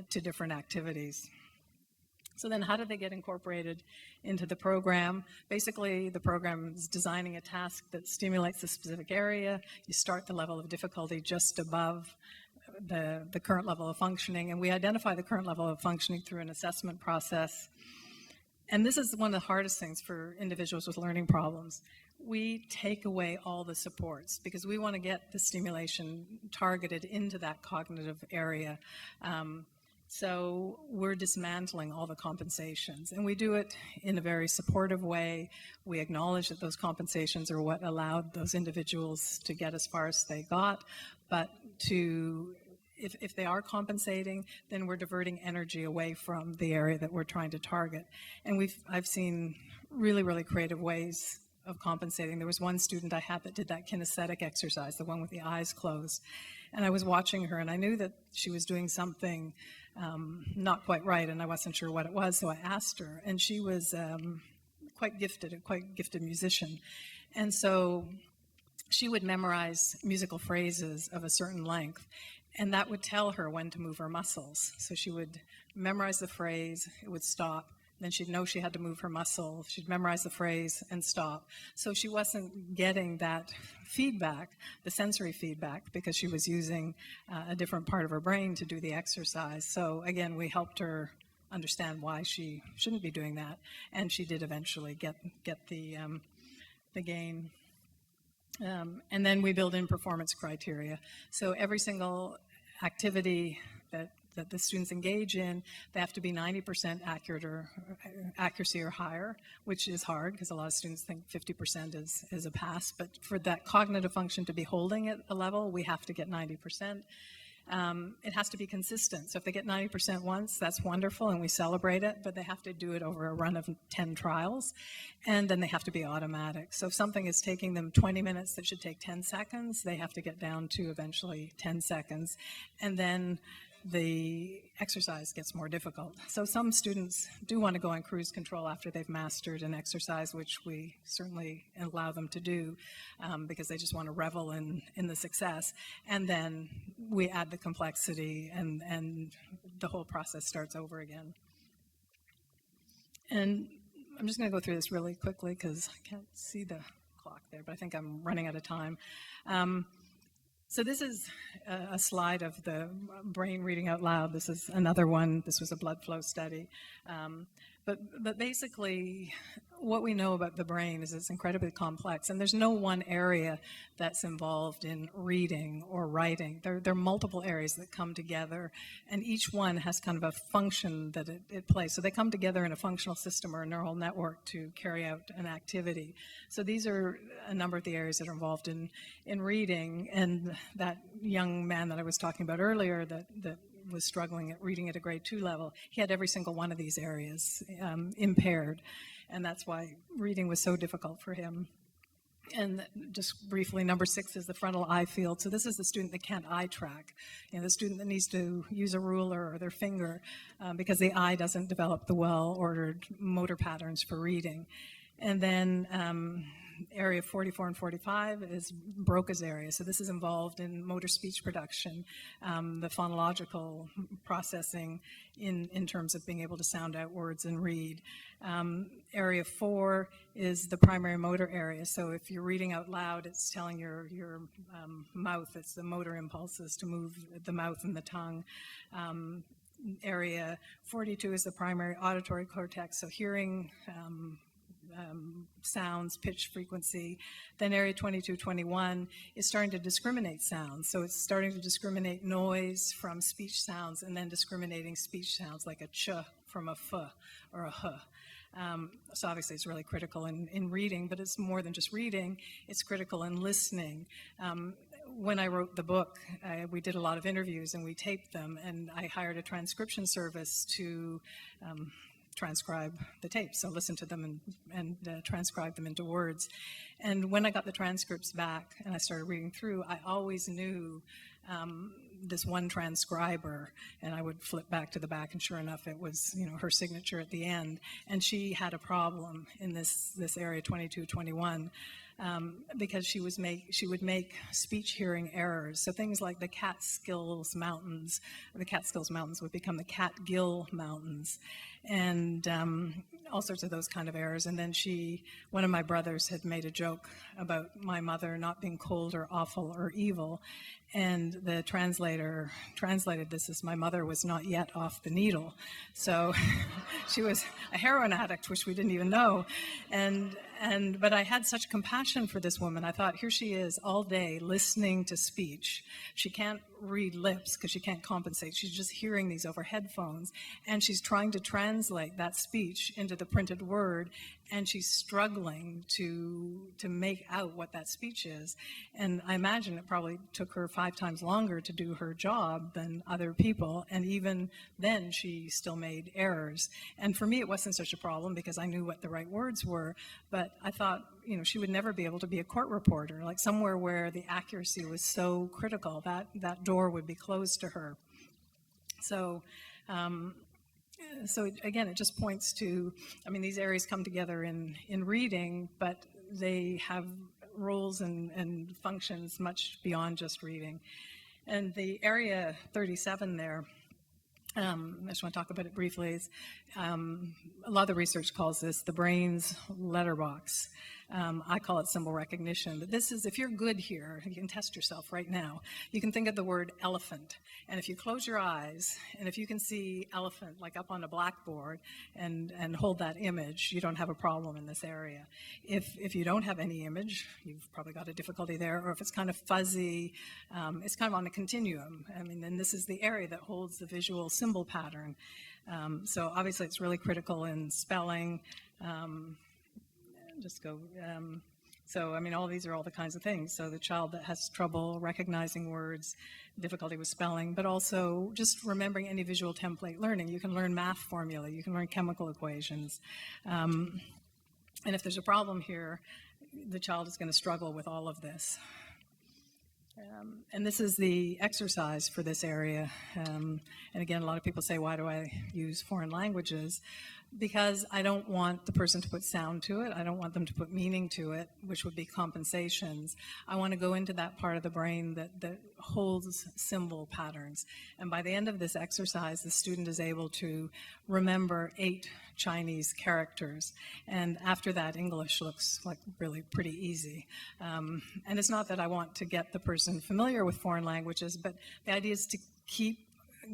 Speaker 4: different activities. So then how do they get incorporated into the program? Basically, the program is designing a task that stimulates a specific area. You start the level of difficulty just above the current level of functioning, and we identify the current level of functioning through an assessment process. And this is one of the hardest things for individuals with learning problems. We take away all the supports because we want to get the stimulation targeted into that cognitive area. So we're dismantling all the compensations, and we do it in a very supportive way. We acknowledge that those compensations are what allowed those individuals to get as far as they got, but if they are compensating, then we're diverting energy away from the area that we're trying to target. And I've seen really, really creative ways of compensating. There was one student I had that did that kinesthetic exercise, the one with the eyes closed. And I was watching her, and I knew that she was doing something not quite right, and I wasn't sure what it was, so I asked her. And she was quite gifted, a quite gifted musician. And so she would memorize musical phrases of a certain length, and that would tell her when to move her muscles. So she would memorize the phrase, it would stop, then she'd know she had to move her muscle, she'd memorize the phrase and stop. So she wasn't getting that feedback, the sensory feedback, because she was using a different part of her brain to do the exercise. So again, we helped her understand why she shouldn't be doing that, and she did eventually get the gain. And then we build in performance criteria. So every single activity that the students engage in, they have to be 90% accuracy or higher, which is hard because a lot of students think 50% is a pass. But for that cognitive function to be holding at a level, we have to get 90%. It has to be consistent. So if they get 90% once, that's wonderful and we celebrate it, but they have to do it over a run of 10 trials, and then they have to be automatic. So if something is taking them 20 minutes that should take 10 seconds, they have to get down to eventually 10 seconds. And then the exercise gets more difficult. So some students do want to go on cruise control after they've mastered an exercise, which we certainly allow them to do because they just want to revel in the success. And then we add the complexity and the whole process starts over again. And I'm just going to go through this really quickly because I can't see the clock there, but I think I'm running out of time. So this is a slide of the brain reading out loud. This is another one. This was a blood flow study. But basically, what we know about the brain is it's incredibly complex, and there's no one area that's involved in reading or writing. There are multiple areas that come together, and each one has kind of a function that it plays. So they come together in a functional system or a neural network to carry out an activity. So these are a number of the areas that are involved in reading, and that young man that I was talking about earlier that was struggling at reading at a grade 2 level, he had every single one of these areas impaired, and that's why reading was so difficult for him. And just briefly, number 6 is the frontal eye field. So this is the student that can't eye track, the student that needs to use a ruler or their finger because the eye doesn't develop the well-ordered motor patterns for reading. And then area 44 and 45 is Broca's area. So this is involved in motor speech production, the phonological processing in terms of being able to sound out words and read. Area 4 is the primary motor area. So if you're reading out loud, it's telling your mouth, it's the motor impulses to move the mouth and the tongue. Area 42 is the primary auditory cortex, so hearing sounds, pitch, frequency. Then area 22, 21 is starting to discriminate sounds. So it's starting to discriminate noise from speech sounds and then discriminating speech sounds like a ch from a f or a h. So obviously it's really critical in reading, but it's more than just reading, it's critical in listening. When I wrote the book, we did a lot of interviews and we taped them, and I hired a transcription service to transcribe the tapes, so listen to them and transcribe them into words. And when I got the transcripts back and I started reading through, I always knew this one transcriber, and I would flip back to the back, and sure enough, it was her signature at the end. And she had a problem in this area 22, 21. Because she would make speech hearing errors. So things like the Catskills Mountains, or the Catskills Mountains would become the Catgill Mountains, and all sorts of those kind of errors. And then one of my brothers had made a joke about my mother not being cold or awful or evil, and the translator translated this as my mother was not yet off the needle. So she was a heroin addict, which we didn't even know. But I had such compassion for this woman. I thought, here she is all day listening to speech. She can't read lips because she can't compensate. She's just hearing these over headphones, and she's trying to translate that speech into the printed word, and she's struggling to make out what that speech is. And I imagine it probably took her 5 times longer to do her job than other people, and even then she still made errors. And for me, it wasn't such a problem because I knew what the right words were, but I thought, she would never be able to be a court reporter, like somewhere where the accuracy was so critical, that door would be closed to her. So again, it just points to, these areas come together in reading, but they have roles and functions much beyond just reading. And the area 37 there, I just want to talk about it briefly. Is, a lot of the research calls this the brain's letterbox. I call it symbol recognition. But this is, if you're good here, you can test yourself right now. You can think of the word elephant. And if you close your eyes, and if you can see elephant like up on a blackboard and hold that image, you don't have a problem in this area. If you don't have any image, you've probably got a difficulty there. Or if it's kind of fuzzy, it's kind of on a continuum. I mean, and this is the area that holds the visual symbol pattern. So obviously it's really critical in spelling. So, I mean, all these are all the kinds of things. So the child that has trouble recognizing words, difficulty with spelling, but also just remembering any visual template learning. You can learn math formula, you can learn chemical equations. And if there's a problem here, the child is going to struggle with all of this. And this is the exercise for this area. And again, a lot of people say, why do I use foreign languages? Because I don't want the person to put sound to it. I don't want them to put meaning to it, which would be compensations. I want to go into that part of the brain that holds symbol patterns. And by the end of this exercise, the student is able to remember 8 Chinese characters. And after that, English looks like really pretty easy. And it's not that I want to get the person familiar with foreign languages, but the idea is to keep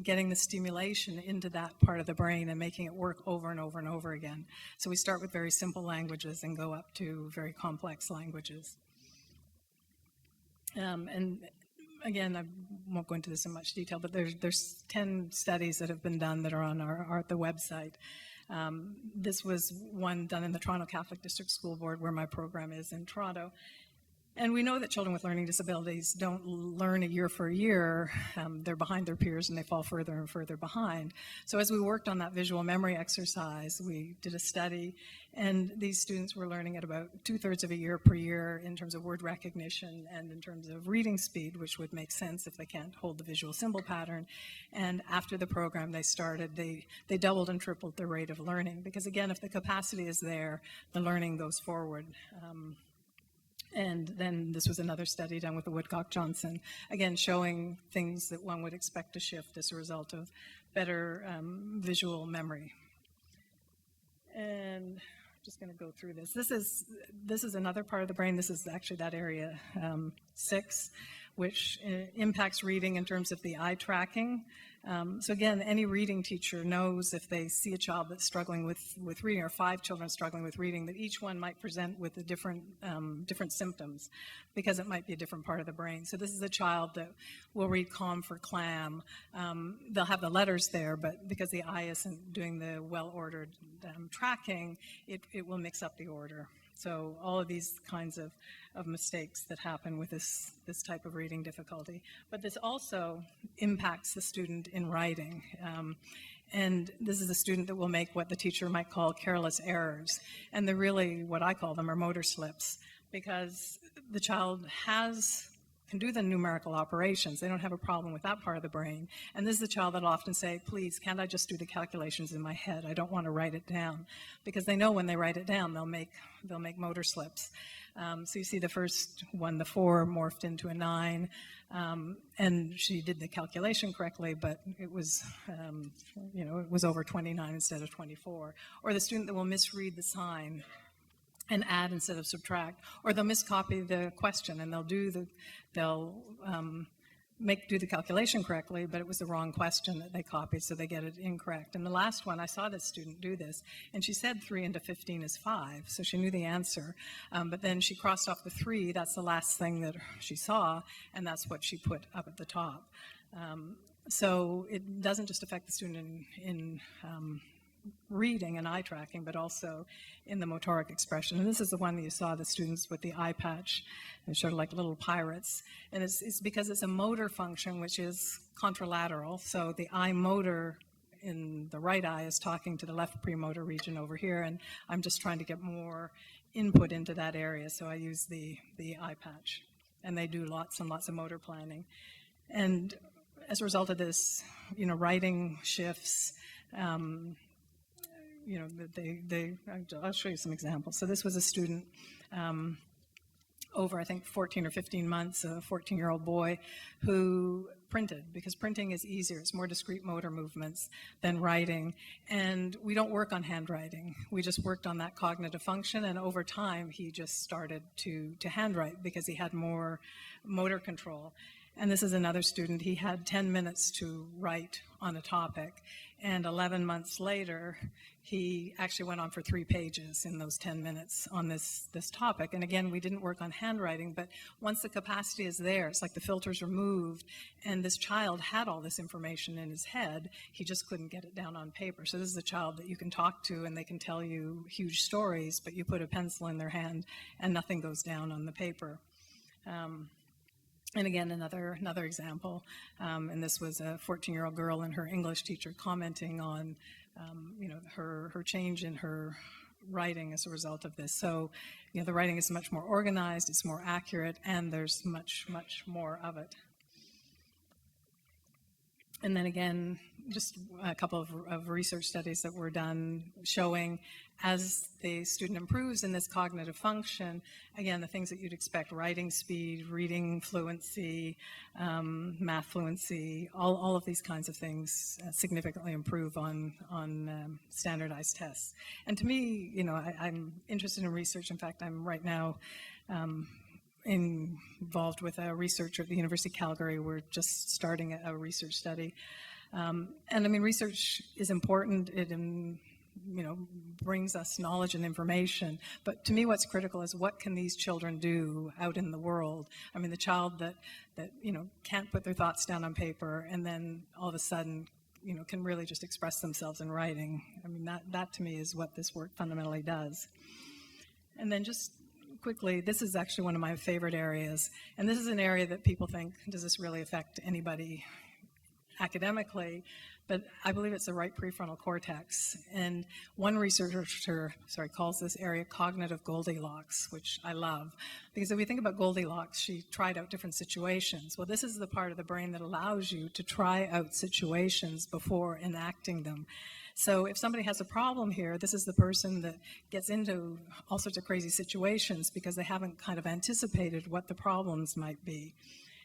Speaker 4: getting the stimulation into that part of the brain and making it work over and over and over again. So we start with very simple languages and go up to very complex languages. And again, I won't go into this in much detail, but there's 10 studies that have been done that are on the website. This was one done in the Toronto Catholic District School Board, where my program is in Toronto. And we know that children with learning disabilities don't learn a year for a year. They're behind their peers and they fall further and further behind. So as we worked on that visual memory exercise, we did a study, and these students were learning at about 2/3 of a year per year in terms of word recognition and in terms of reading speed, which would make sense if they can't hold the visual symbol pattern. And after the program they started, they doubled and tripled their rate of learning, because again, if the capacity is there, the learning goes forward. And then this was another study done with the Woodcock-Johnson, again showing things that one would expect to shift as a result of better visual memory. And I'm just going to go through this. This is another part of the brain. This is actually that area 6, which impacts reading in terms of the eye tracking. So again, any reading teacher knows if they see a child that's struggling with reading, or 5 children struggling with reading, that each one might present with a different symptoms, because it might be a different part of the brain. So this is a child that will read calm for clam. They'll have the letters there, but because the eye isn't doing the well-ordered tracking, it will mix up the order. So all of these kinds of mistakes that happen with this type of reading difficulty. But this also impacts the student in writing. And this is a student that will make what the teacher might call careless errors. And they're really, what I call them, are motor slips, because the child can do the numerical operations. They don't have a problem with that part of the brain. And this is the child that will often say, please, can't I just do the calculations in my head? I don't want to write it down. Because they know when they write it down, they'll make motor slips. So you see the first one, the 4, morphed into a 9. And she did the calculation correctly, but it was, it was over 29 instead of 24. Or the student that will misread the sign and add instead of subtract, or they'll miscopy the question and they'll do the calculation correctly, but it was the wrong question that they copied, so they get it incorrect. And the last one, I saw this student do this, and she said 3 into 15 is 5, so she knew the answer, but then she crossed off the 3, that's the last thing that she saw, and that's what she put up at the top. So it doesn't just affect the student in reading and eye tracking, but also in the motoric expression. And this is the one that you saw, the students with the eye patch, and sort of like little pirates. And it's because it's a motor function which is contralateral. So the eye motor in the right eye is talking to the left premotor region over here, and I'm just trying to get more input into that area. So I use the eye patch, and they do lots and lots of motor planning. And as a result of this, writing shifts. I'll show you some examples. So this was a student over, I think, 14 or 15 months, a 14-year-old boy who printed, because printing is easier. It's more discrete motor movements than writing. And we don't work on handwriting. We just worked on that cognitive function, and over time, he just started to handwrite because he had more motor control. And this is another student. He had 10 minutes to write on a topic, and 11 months later, he actually went on for 3 pages in those 10 minutes on this topic. And again, we didn't work on handwriting, but once the capacity is there, it's like the filters are moved, and this child had all this information in his head, he just couldn't get it down on paper. So this is a child that you can talk to, and they can tell you huge stories, but you put a pencil in their hand, and nothing goes down on the paper. And again, another example, and this was a 14-year-old girl and her English teacher commenting on, her change in her writing as a result of this. So, the writing is much more organized, it's more accurate, and there's much, much more of it. And then again, just a couple of research studies that were done showing as the student improves in this cognitive function, again, the things that you'd expect, writing speed, reading fluency, math fluency, all of these kinds of things significantly improve on standardized tests. And to me, I'm interested in research. In fact, I'm right now involved with a researcher at the University of Calgary. We're just starting a research study. And I mean, research is important. It brings us knowledge and information. But to me, what's critical is what can these children do out in the world? I mean, the child that can't put their thoughts down on paper and then all of a sudden, can really just express themselves in writing. I mean, that to me is what this work fundamentally does. And then just quickly, this is actually one of my favorite areas. And this is an area that people think, does this really affect anybody academically? But I believe it's the right prefrontal cortex. And one researcher, calls this area cognitive Goldilocks, which I love. Because if we think about Goldilocks, she tried out different situations. Well, this is the part of the brain that allows you to try out situations before enacting them. So if somebody has a problem here, this is the person that gets into all sorts of crazy situations because they haven't kind of anticipated what the problems might be.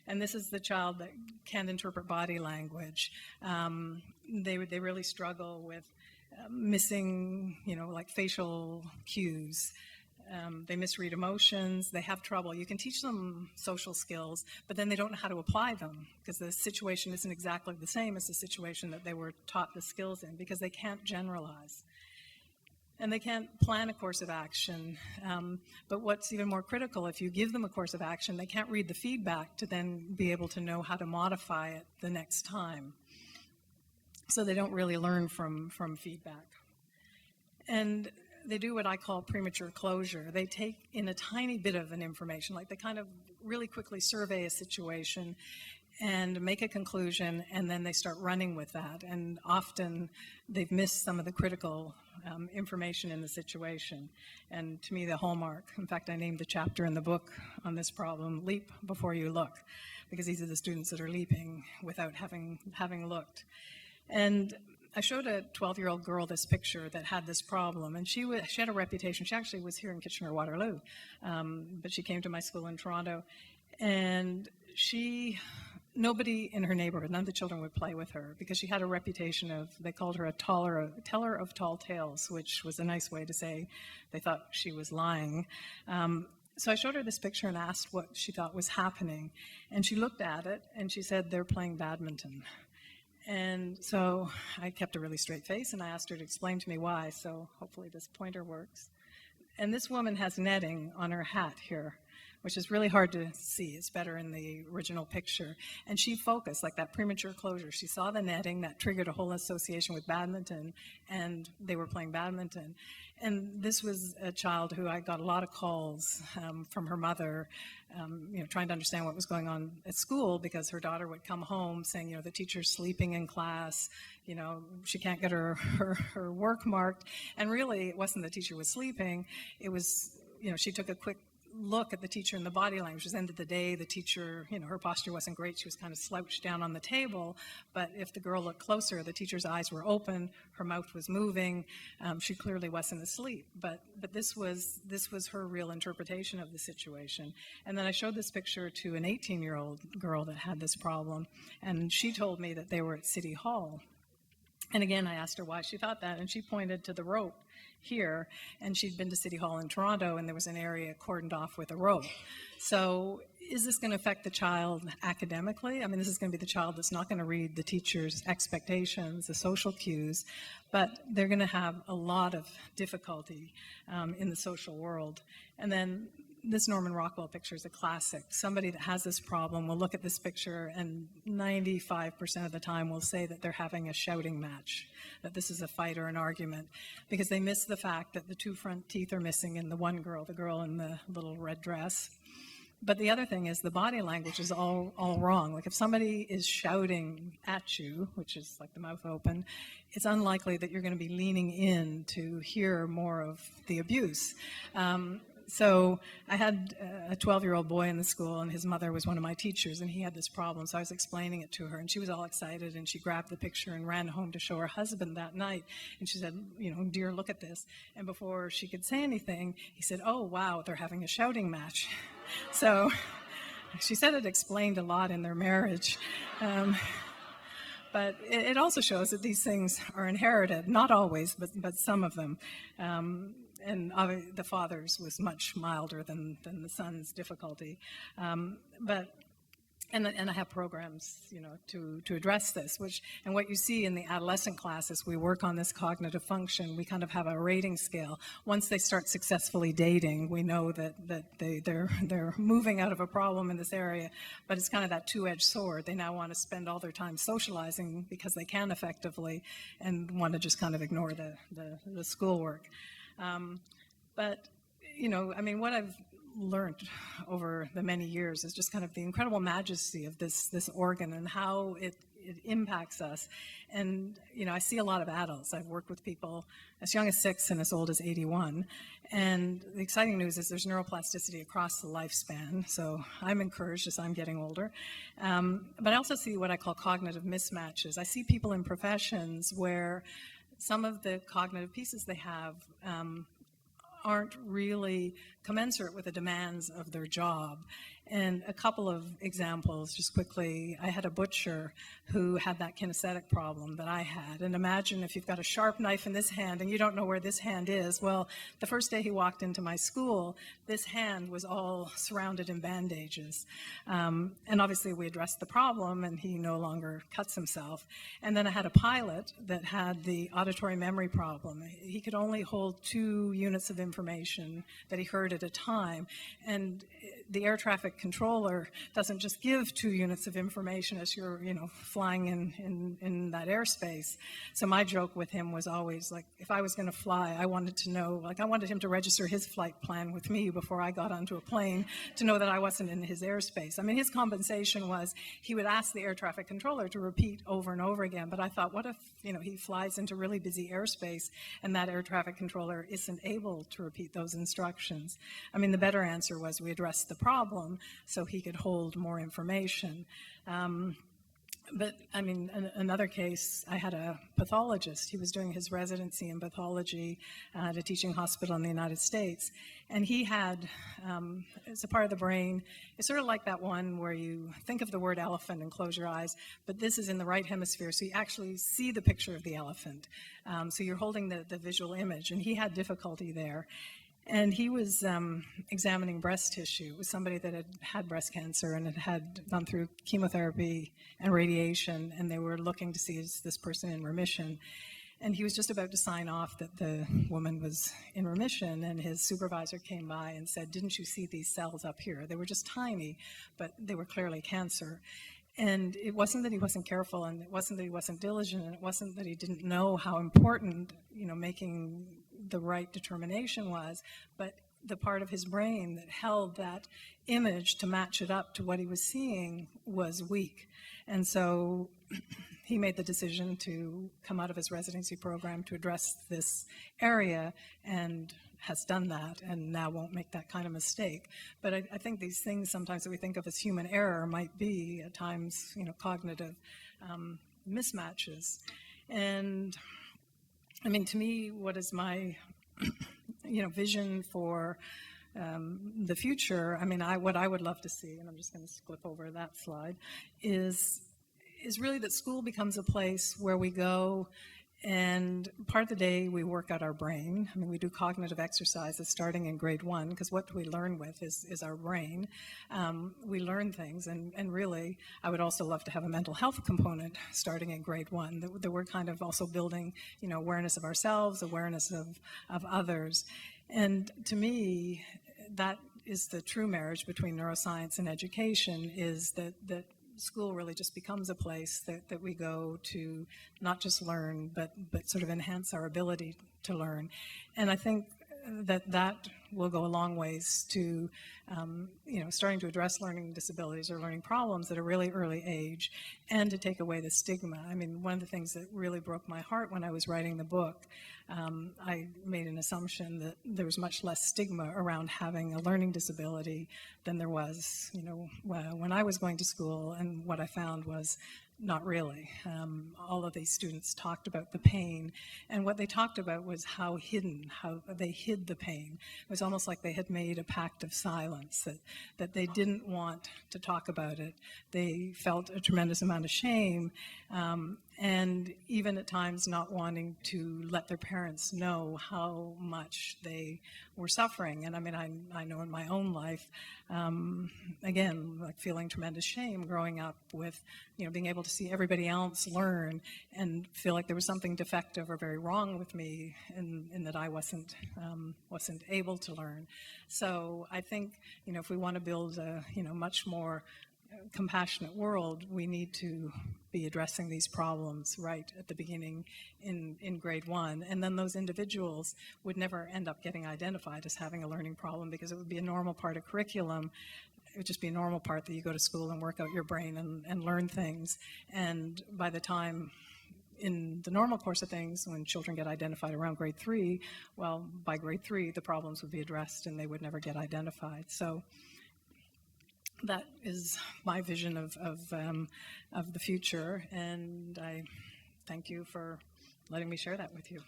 Speaker 4: And this is the child that can't interpret body language. They really struggle with missing, like facial cues. They misread emotions. They have trouble. You can teach them social skills, but then they don't know how to apply them because the situation isn't exactly the same as the situation that they were taught the skills in because they can't generalize. And they can't plan a course of action. But what's even more critical, if you give them a course of action, they can't read the feedback to then be able to know how to modify it the next time. So they don't really learn from feedback. And they do what I call premature closure. They take in a tiny bit of an information, like they kind of really quickly survey a situation and make a conclusion, and then they start running with that. And often they've missed some of the critical information in the situation. And to me, the hallmark, in fact, I named the chapter in the book on this problem, Leap Before You Look, because these are the students that are leaping without having looked. And I showed a 12-year-old girl this picture that had this problem, and she had a reputation. She actually was here in Kitchener-Waterloo, but she came to my school in Toronto, and nobody in her neighborhood, none of the children would play with her because she had a reputation of, they called her a teller of tall tales, which was a nice way to say they thought she was lying. So I showed her this picture and asked what she thought was happening, and she looked at it and she said, they're playing badminton. And so I kept a really straight face and I asked her to explain to me why, so hopefully this pointer works. And this woman has netting on her hat here, which is really hard to see. It's better in the original picture. And she focused, like that premature closure. She saw the netting, that triggered a whole association with badminton, and they were playing badminton. And this was a child who I got a lot of calls from her mother, trying to understand what was going on at school because her daughter would come home saying, the teacher's sleeping in class, she can't get her work marked. And really, it wasn't the teacher was sleeping. It was, she took a quick look at the teacher and the body language. At the end of the day, the teacher, her posture wasn't great. She was kind of slouched down on the table. But if the girl looked closer, the teacher's eyes were open, her mouth was moving. She clearly wasn't asleep. But this was her real interpretation of the situation. And then I showed this picture to an 18-year-old girl that had this problem, and she told me that they were at City Hall. And again, I asked her why she thought that, and she pointed to the rope here, and she'd been to City Hall in Toronto, and there was an area cordoned off with a rope. So is this going to affect the child academically? I mean, this is going to be the child that's not going to read the teacher's expectations, the social cues, but they're going to have a lot of difficulty in the social world. And then this Norman Rockwell picture is a classic. Somebody that has this problem will look at this picture and 95% of the time will say that they're having a shouting match, that this is a fight or an argument, because they miss the fact that the two front teeth are missing in the one girl, the girl in the little red dress. But the other thing is the body language is all wrong. Like if somebody is shouting at you, which is like the mouth open, it's unlikely that you're going to be leaning in to hear more of the abuse. So I had a 12-year-old boy in the school, and his mother was one of my teachers, and he had this problem. So I was explaining it to her, and she was all excited, and she grabbed the picture and ran home to show her husband that night. And she said, dear, look at this. And before she could say anything, he said, oh, wow, they're having a shouting match. So she said it explained a lot in their marriage. But it also shows that these things are inherited, not always, but some of them. And the father's was much milder than the son's difficulty. And I have programs, to address this, and what you see in the adolescent classes, we work on this cognitive function. We kind of have a rating scale. Once they start successfully dating, we know that they're moving out of a problem in this area, but it's kind of that two-edged sword. They now want to spend all their time socializing because they can effectively, and want to just kind of ignore the schoolwork. But, what I've learned over the many years is just kind of the incredible majesty of this organ and how it impacts us. And, I see a lot of adults. I've worked with people as young as 6 and as old as 81. And the exciting news is there's neuroplasticity across the lifespan. So I'm encouraged as I'm getting older. But I also see what I call cognitive mismatches. I see people in professions where some of the cognitive pieces they have aren't really commensurate with the demands of their job. And a couple of examples, just quickly. I had a butcher who had that kinesthetic problem that I had. And imagine if you've got a sharp knife in this hand and you don't know where this hand is. Well, the first day he walked into my school, this hand was all surrounded in bandages. And obviously we addressed the problem and he no longer cuts himself. And then I had a pilot that had the auditory memory problem. He could only hold 2 units of information that he heard at a time. And the air traffic controller doesn't just give 2 units of information as you're, flying in that airspace. So my joke with him was always like, if I was going to fly, I wanted to know, I wanted him to register his flight plan with me before I got onto a plane to know that I wasn't in his airspace. I mean, his compensation was he would ask the air traffic controller to repeat over and over again. But I thought, what if, he flies into really busy airspace and that air traffic controller isn't able to repeat those instructions? I mean, the better answer was we addressed the problem so he could hold more information. But I mean, another case, I had a pathologist. He was doing his residency in pathology at a teaching hospital in the United States. And he had, it's a part of the brain, it's sort of like that one where you think of the word elephant and close your eyes, but this is in the right hemisphere, so you actually see the picture of the elephant. So you're holding the visual image, and he had difficulty there. And he was examining breast tissue. It was somebody that had breast cancer and had gone through chemotherapy and radiation, and they were looking to see, is this person in remission? And he was just about to sign off that the woman was in remission, and his supervisor came by and said, didn't you see these cells up here? They were just tiny, but they were clearly cancer. And it wasn't that he wasn't careful, and it wasn't that he wasn't diligent, and it wasn't that he didn't know how important, making the right determination was, but the part of his brain that held that image to match it up to what he was seeing was weak. And so he made the decision to come out of his residency program to address this area, and has done that, and now won't make that kind of mistake. But I think these things sometimes that we think of as human error might be at times, cognitive mismatches. And I mean, to me, what is my, vision for the future? I mean, what I would love to see, and I'm just going to flip over that slide, is really that school becomes a place where we go and part of the day we work out our brain. I mean, we do cognitive exercises starting in grade 1, because what we learn with is our brain. We learn things, and really, I would also love to have a mental health component starting in grade 1, that we're kind of also building, awareness of ourselves, awareness of others. And to me, that is the true marriage between neuroscience and education, is that school really just becomes a place that we go to not just learn, but sort of enhance our ability to learn. And I think that will go a long ways to, starting to address learning disabilities or learning problems at a really early age, and to take away the stigma. I mean, one of the things that really broke my heart when I was writing the book, I made an assumption that there was much less stigma around having a learning disability than there was, when I was going to school, and what I found was not really. All of these students talked about the pain, and what they talked about was how they hid the pain. It was almost like they had made a pact of silence, that they didn't want to talk about it. They felt a tremendous amount of shame, and even at times not wanting to let their parents know how much they were suffering. And I mean, I know in my own life, again, like feeling tremendous shame growing up with, being able to see everybody else learn and feel like there was something defective or very wrong with me in that I wasn't able to learn. So I think, if we want to build a, much more compassionate world, we need to be addressing these problems right at the beginning in grade 1. And then those individuals would never end up getting identified as having a learning problem, because it would be a normal part of curriculum. It would just be a normal part that you go to school and work out your brain and learn things. And by the time in the normal course of things, when children get identified around grade 3, well, by grade 3, the problems would be addressed and they would never get identified. So that is my vision of the future, and I thank you for letting me share that with you.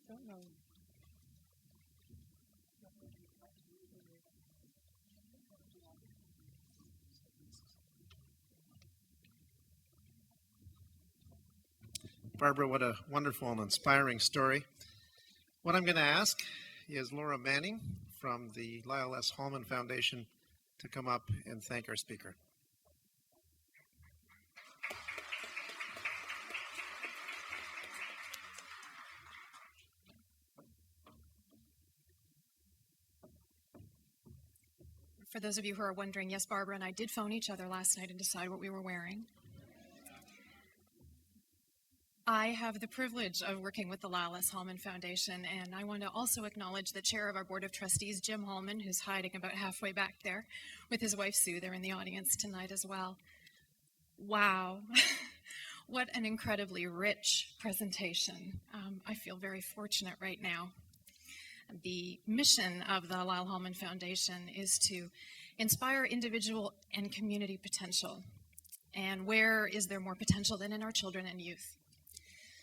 Speaker 4: Don't know.
Speaker 1: Barbara, what a wonderful and inspiring story. What I'm going to ask is Laura Manning from the Lyle S. Hallman Foundation to come up and thank our speaker.
Speaker 20: For those of you who are wondering, yes, Barbara and I did phone each other last night and decide what we were wearing. I have the privilege of working with the Lyle S. Hallman Foundation, and I want to also acknowledge the chair of our Board of Trustees, Jim Hallman, who's hiding about halfway back there with his wife, Sue. They're in the audience tonight as well. Wow. What an incredibly rich presentation. I feel very fortunate right now. The mission of the Lyle Hallman Foundation is to inspire individual and community potential. And where is there more potential than in our children and youth?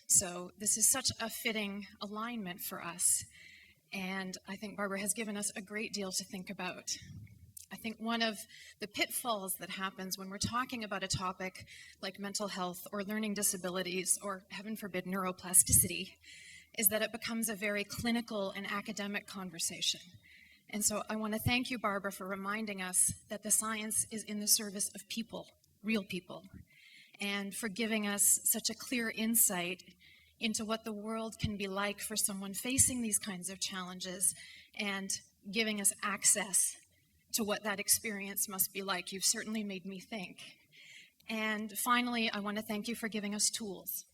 Speaker 20: So this is such a fitting alignment for us. And I think Barbara has given us a great deal to think about. I think one of the pitfalls that happens when we're talking about a topic like mental health or learning disabilities or, heaven forbid, neuroplasticity is that it becomes a very clinical and academic conversation. And so I want to thank you, Barbara, for reminding us that the science is in the service of people, real people, and for giving us such a clear insight into what the world can be like for someone facing these kinds of challenges and giving us access to what that experience must be like. You've certainly made me think. And finally, I want to thank you for giving us tools.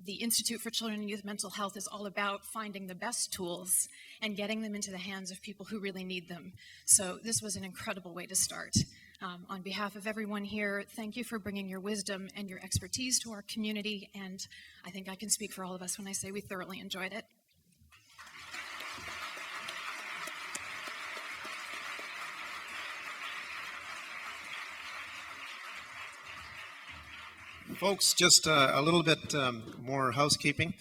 Speaker 20: The Institute for Children and Youth Mental Health is all about finding the best tools and getting them into the hands of people who really need them. So this was an incredible way to start. On behalf of everyone here, thank you for bringing your wisdom and your expertise to our community, and I think I can speak for all of us when I say we thoroughly enjoyed it.
Speaker 1: Folks, just a little bit more housekeeping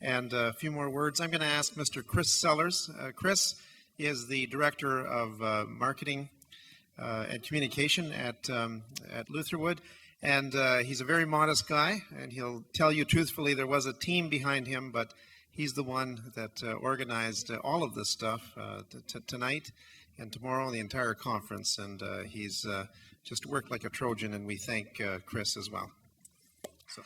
Speaker 1: and a few more words. I'm going to ask Mr. Chris Sellers. Chris is the Director of Marketing and Communication at Lutherwood, and he's a very modest guy, and he'll tell you truthfully there was a team behind him, but he's the one that organized all of this stuff tonight and tomorrow, the entire conference, and he's just worked like a Trojan, and we thank Chris as well. So.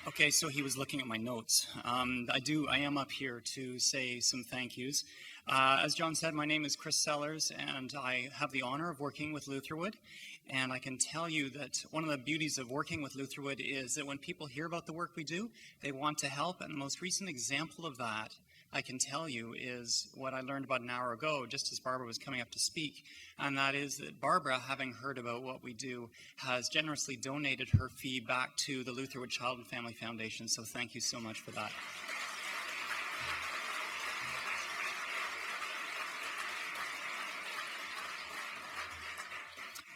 Speaker 21: Okay, so he was looking at my notes. I am up here to say some thank yous. As John said, my name is Chris Sellers, and I have the honor of working with Lutherwood. And I can tell you that one of the beauties of working with Lutherwood is that when people hear about the work we do, they want to help. And the most recent example of that, I can tell you, is what I learned about an hour ago, just as Barbara was coming up to speak. And that is that Barbara, having heard about what we do, has generously donated her fee back to the Lutherwood Child and Family Foundation. So thank you so much for that.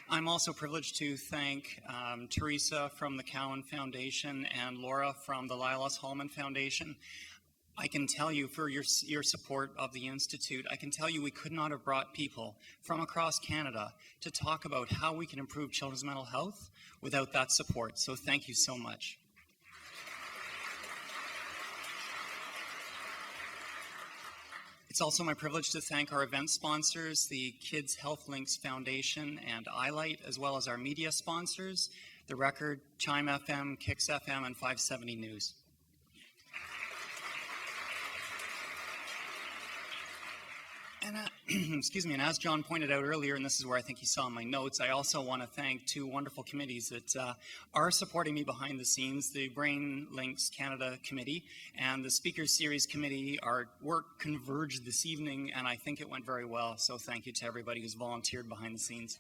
Speaker 21: I'm also privileged to thank Teresa from the Cowan Foundation and Laura from the Lilas Hallman Foundation. I can tell you, for your support of the Institute, I can tell you we could not have brought people from across Canada to talk about how we can improve children's mental health without that support. So thank you so much. It's also my privilege to thank our event sponsors, the Kids Health Links Foundation and iLight, as well as our media sponsors, The Record, Chime FM, Kicks FM, and 570 News. And excuse me, and as John pointed out earlier, and this is where I think he saw my notes, I also want to thank two wonderful committees that are supporting me behind the scenes, the BrainLinks Canada Committee and the Speakers Series Committee. Our work converged this evening, and I think it went very well, so thank you to everybody who's volunteered behind the scenes.